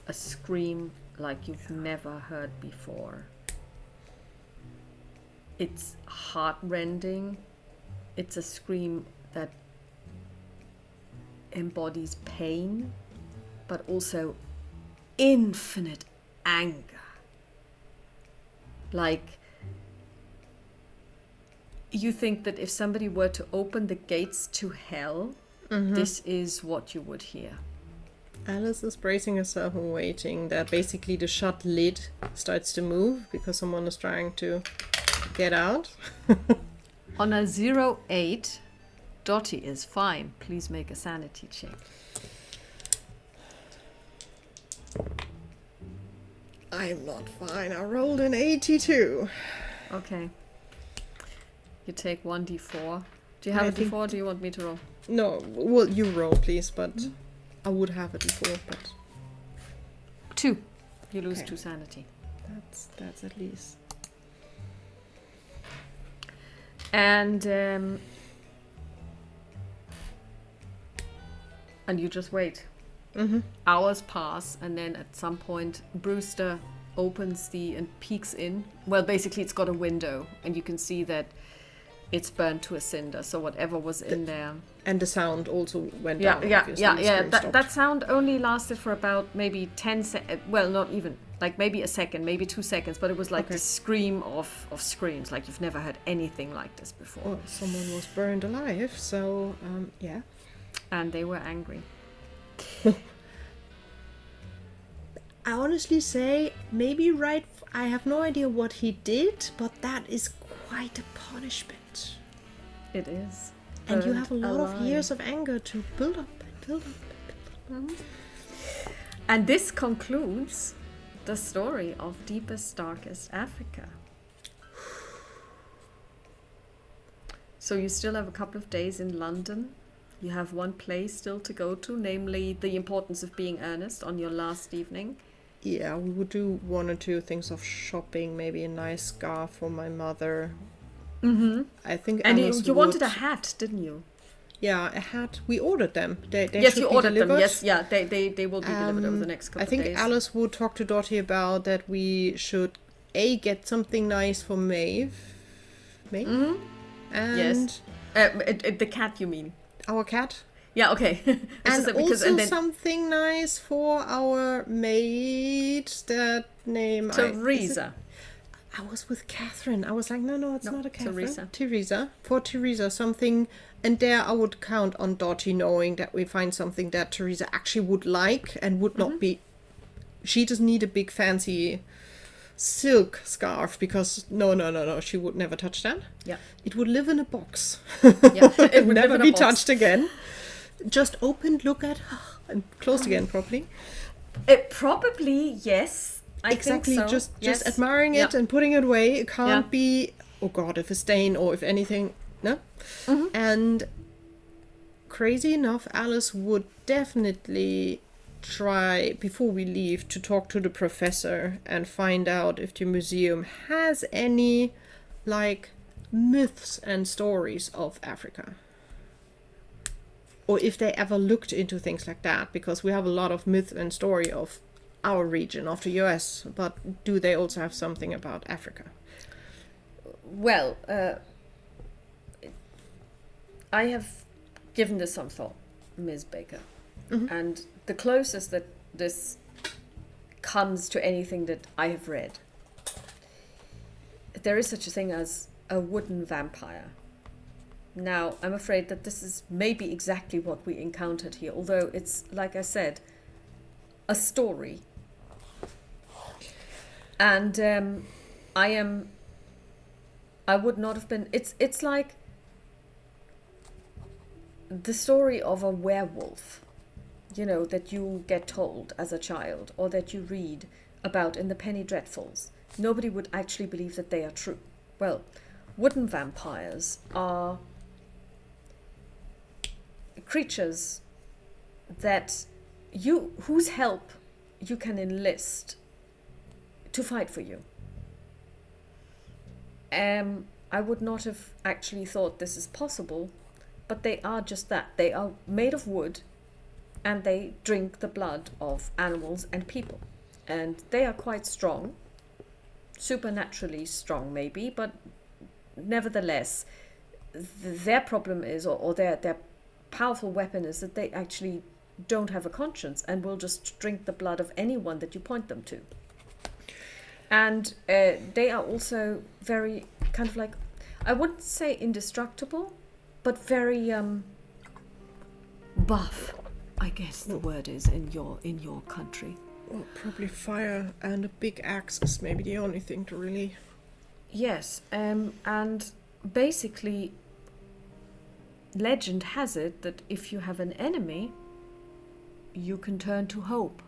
a scream like you've never heard before. It's heart-rending. It's a scream that embodies pain, but also infinite anger. Like, you think that if somebody were to open the gates to hell, this is what you would hear. Alice is bracing herself and waiting that basically the shut lid starts to move because someone is trying to get out. On a 0-8, Dottie is fine. Please make a sanity check. I'm not fine. I rolled an 82. Okay. You take 1d4. Do you have a d4 or do you want me to roll? No, well, you roll, please, but I would have a d4, but... 2. You lose 2 sanity. That's at least. And you just wait. Hours pass, and then at some point, Brewster opens and peeks in. Well, basically, it's got a window, and you can see that it's burned to a cinder. So whatever was in there. And the sound also went Yeah, down. yeah. That sound only lasted for about maybe 10 seconds. Well, not even. Like maybe a second, maybe 2 seconds. But it was like the scream of screams. Like you've never heard anything like this before. Well, someone was burned alive, so yeah. And they were angry. I honestly say, maybe I have no idea what he did, but that is quite a punishment. It is. And you have a lot of years of anger to build up and build up. And this concludes the story of Deepest, Darkest Africa. So you still have a couple of days in London. You have one place still to go to, namely The Importance of Being Earnest on your last evening. Yeah, we would do 1 or 2 things of shopping, maybe a nice scarf for my mother. I think and Alice you wanted a hat, didn't you? Yeah, a hat. We ordered them. They yes, should you be ordered delivered. them. Yes, yeah, they will be delivered over the next couple of days. I think Alice would talk to Dottie about that we should get something nice for Maeve. And yes. The cat, you mean? Our cat. Yeah, okay. And something nice for our maid. That name. Teresa. I was with Catherine. I was like, no, it's not a Catherine. Teresa. For Teresa, something. And there I would count on Dottie knowing that we find something that Teresa actually would like and would not be... She doesn't need a big fancy silk scarf because no, she would never touch that. Yeah. It would live in a box. Yeah, it would never be touched again. Just opened, look at, and closed again properly. Probably, yes. I exactly, think so. just admiring it and putting it away. It can't be, oh God, if a stain or if anything, no. And crazy enough, Alice would definitely try, before we leave, to talk to the professor and find out if the museum has any, like, myths and stories of Africa. Or if they ever looked into things like that, because we have a lot of myth and story of our region, of the US, but do they also have something about Africa? Well, I have given this some thought, Ms. Baker, and the closest that this comes to anything that I have read, there is such a thing as a wooden vampire. Now, I'm afraid that this is maybe exactly what we encountered here, although it's, like I said, a story. And I would not have been, it's like the story of a werewolf, that you get told as a child, or that you read about in the Penny Dreadfuls. Nobody would actually believe that they are true. Well, wooden vampires are creatures whose help you can enlist to fight for you. I would not have actually thought this is possible, but they are just that. They are made of wood, and they drink the blood of animals and people. And they are quite strong, supernaturally strong maybe, but nevertheless, their problem is, or their powerful weapon is that they actually don't have a conscience and will just drink the blood of anyone that you point them to. And they are also very kind of like, I wouldn't say indestructible, but very buff, I guess the word is in your country. Well, probably fire and a big axe is maybe the only thing to really... Yes, and basically legend has it that if you have an enemy, you can turn to hope.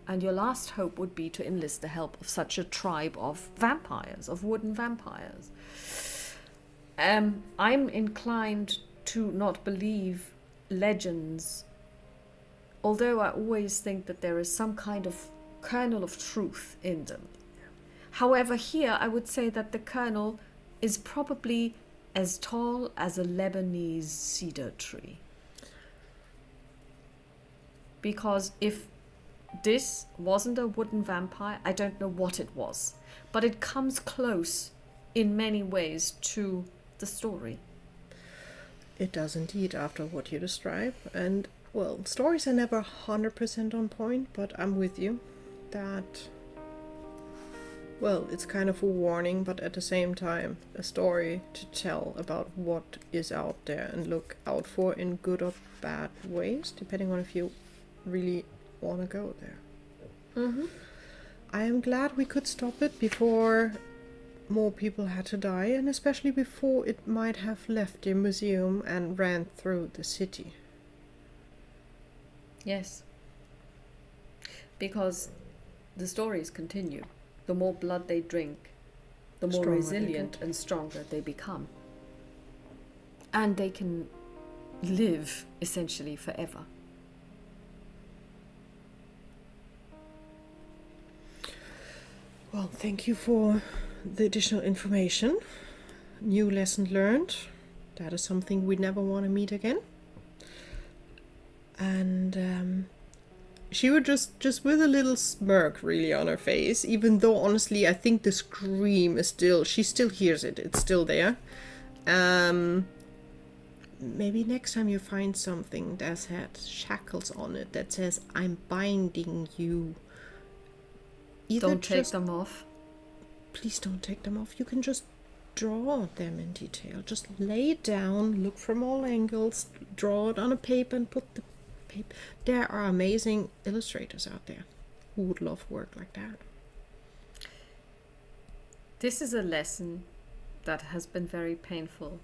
And your last hope would be to enlist the help of such a tribe of vampires, of wooden vampires. I'm inclined to not believe legends, although I always think that there is some kind of kernel of truth in them. However, here I would say that the kernel is probably as tall as a Lebanese cedar tree. Because if this wasn't a wooden vampire, I don't know what it was. But it comes close in many ways to the story. It does indeed, after what you describe. And, well, stories are never 100% on point, but I'm with you that, well, it's kind of a warning, but at the same time, a story to tell about what is out there and look out for in good or bad ways, depending on if you really want to go there. Mm-hmm. I am glad we could stop it before more people had to die, and especially before it might have left the museum and ran through the city. Yes. Because the stories continue. The more blood they drink, the more Stronger resilient and stronger they become. And they can live essentially forever. Well, thank you for the additional information. New lesson learned. That is something we never want to meet again. And she was just with a little smirk really on her face, even though honestly I think the scream is still, she still hears it, it's still there. Maybe next time you find something that has shackles on it that says, "I'm binding you." Don't take them off. Please don't take them off. You can just draw them in detail. Just lay it down, look from all angles, draw it on a paper and put the paper. There are amazing illustrators out there who would love work like that. This is a lesson that has been very painful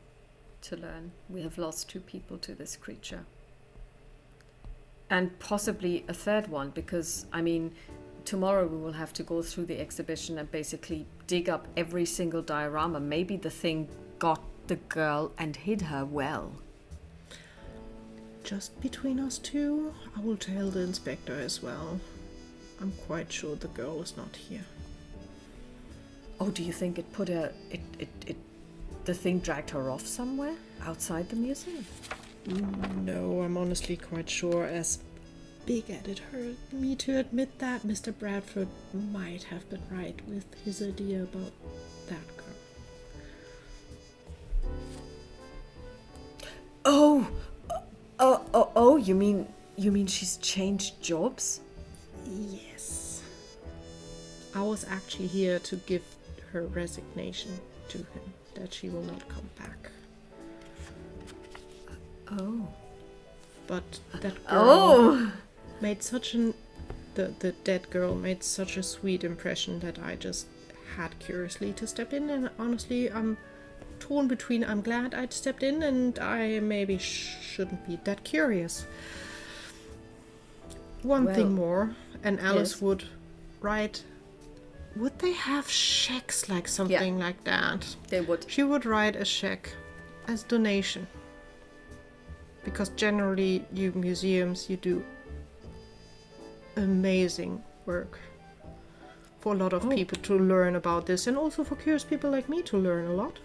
to learn. We have lost 2 people to this creature. And possibly a third one, because, I mean, tomorrow we will have to go through the exhibition and basically dig up every single diorama. Maybe the thing got the girl and hid her well. Just between us two, I will tell the inspector as well. I'm quite sure the girl is not here. Oh, do you think it put her... the thing dragged her off somewhere outside the museum? No, I'm honestly quite sure, as big as it hurt me to admit that, Mr. Bradford might have been right with his idea about that girl. Oh, you mean she's changed jobs? Yes. I was actually here to give her resignation. to him that she will not come back. Oh. But that girl Oh! made such the dead girl made such a sweet impression that I just had curiously to step in, and honestly I'm torn between I'm glad I'd stepped in and I maybe shouldn't be that curious. One thing more, and Alice yes. would write, would they have checks like something like that? They would. She would write a check as donation. Because generally you museums, you do amazing work for a lot of people to learn about this, and also for curious people like me to learn a lot.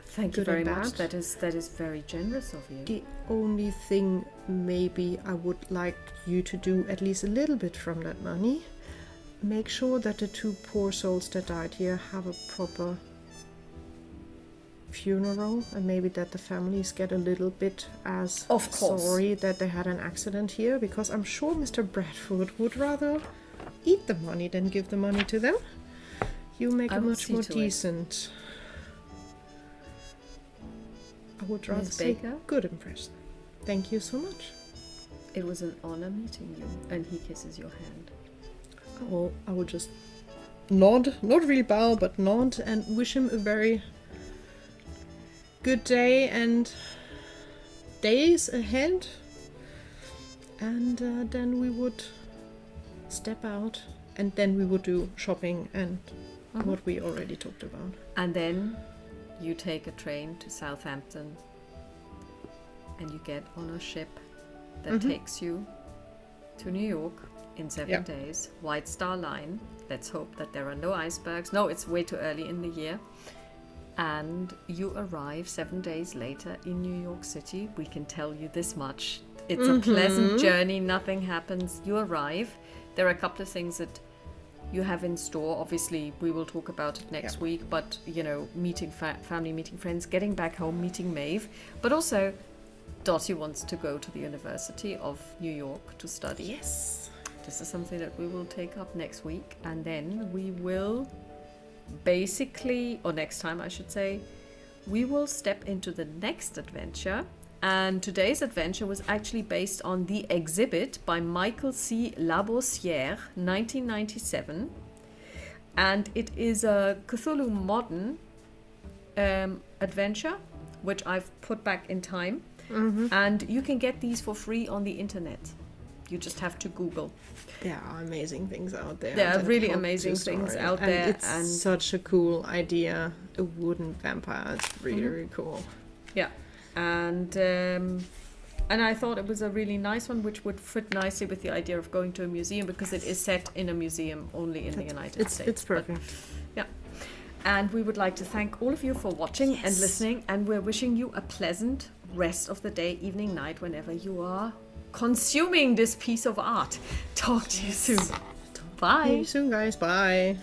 Thank you very much. That is very generous of you. The only thing maybe I would like you to do, at least a little bit from that money, make sure that the 2 poor souls that died here have a proper funeral, and maybe that the families get a little bit as of course sorry that they had an accident here, because I'm sure Mr. Bradford would rather eat the money than give the money to them. You make a much more decent... I would rather say good impression. Thank you so much. It was an honor meeting you. And he kisses your hand. Oh, I would just nod, not really bow, but nod, and wish him a very good day and days ahead. And then we would step out, and then we would do shopping and what we already talked about. And then you take a train to Southampton and you get on a ship that takes you to New York in 7 days. White Star Line. Let's hope that there are no icebergs. No, it's way too early in the year. And you arrive 7 days later in New York City. We can tell you this much. It's a pleasant journey. Nothing happens. You arrive. There are a couple of things that you have in store. Obviously, we will talk about it next week, but, you know, meeting family, meeting friends, getting back home, meeting Maeve. But also, Dottie wants to go to the University of New York to study. Yes. This is something that we will take up next week. And then we will basically, or next time I should say, we will step into the next adventure. And today's adventure was actually based on The Exhibit by Michael C. Labossière, 1997. And it is a Cthulhu Modern adventure, which I've put back in time. And you can get these for free on the internet. You just have to Google. There are amazing things out there. There are really amazing things out there. And it's such a cool idea. A wooden vampire. It's really, really cool. Yeah. And I thought it was a really nice one, which would fit nicely with the idea of going to a museum, because it is set in a museum only in the United States. It's perfect. But, yeah. And we would like to thank all of you for watching and listening, and we're wishing you a pleasant rest of the day, evening, night, whenever you are consuming this piece of art. Talk to you soon. Bye. See you soon, guys. Bye.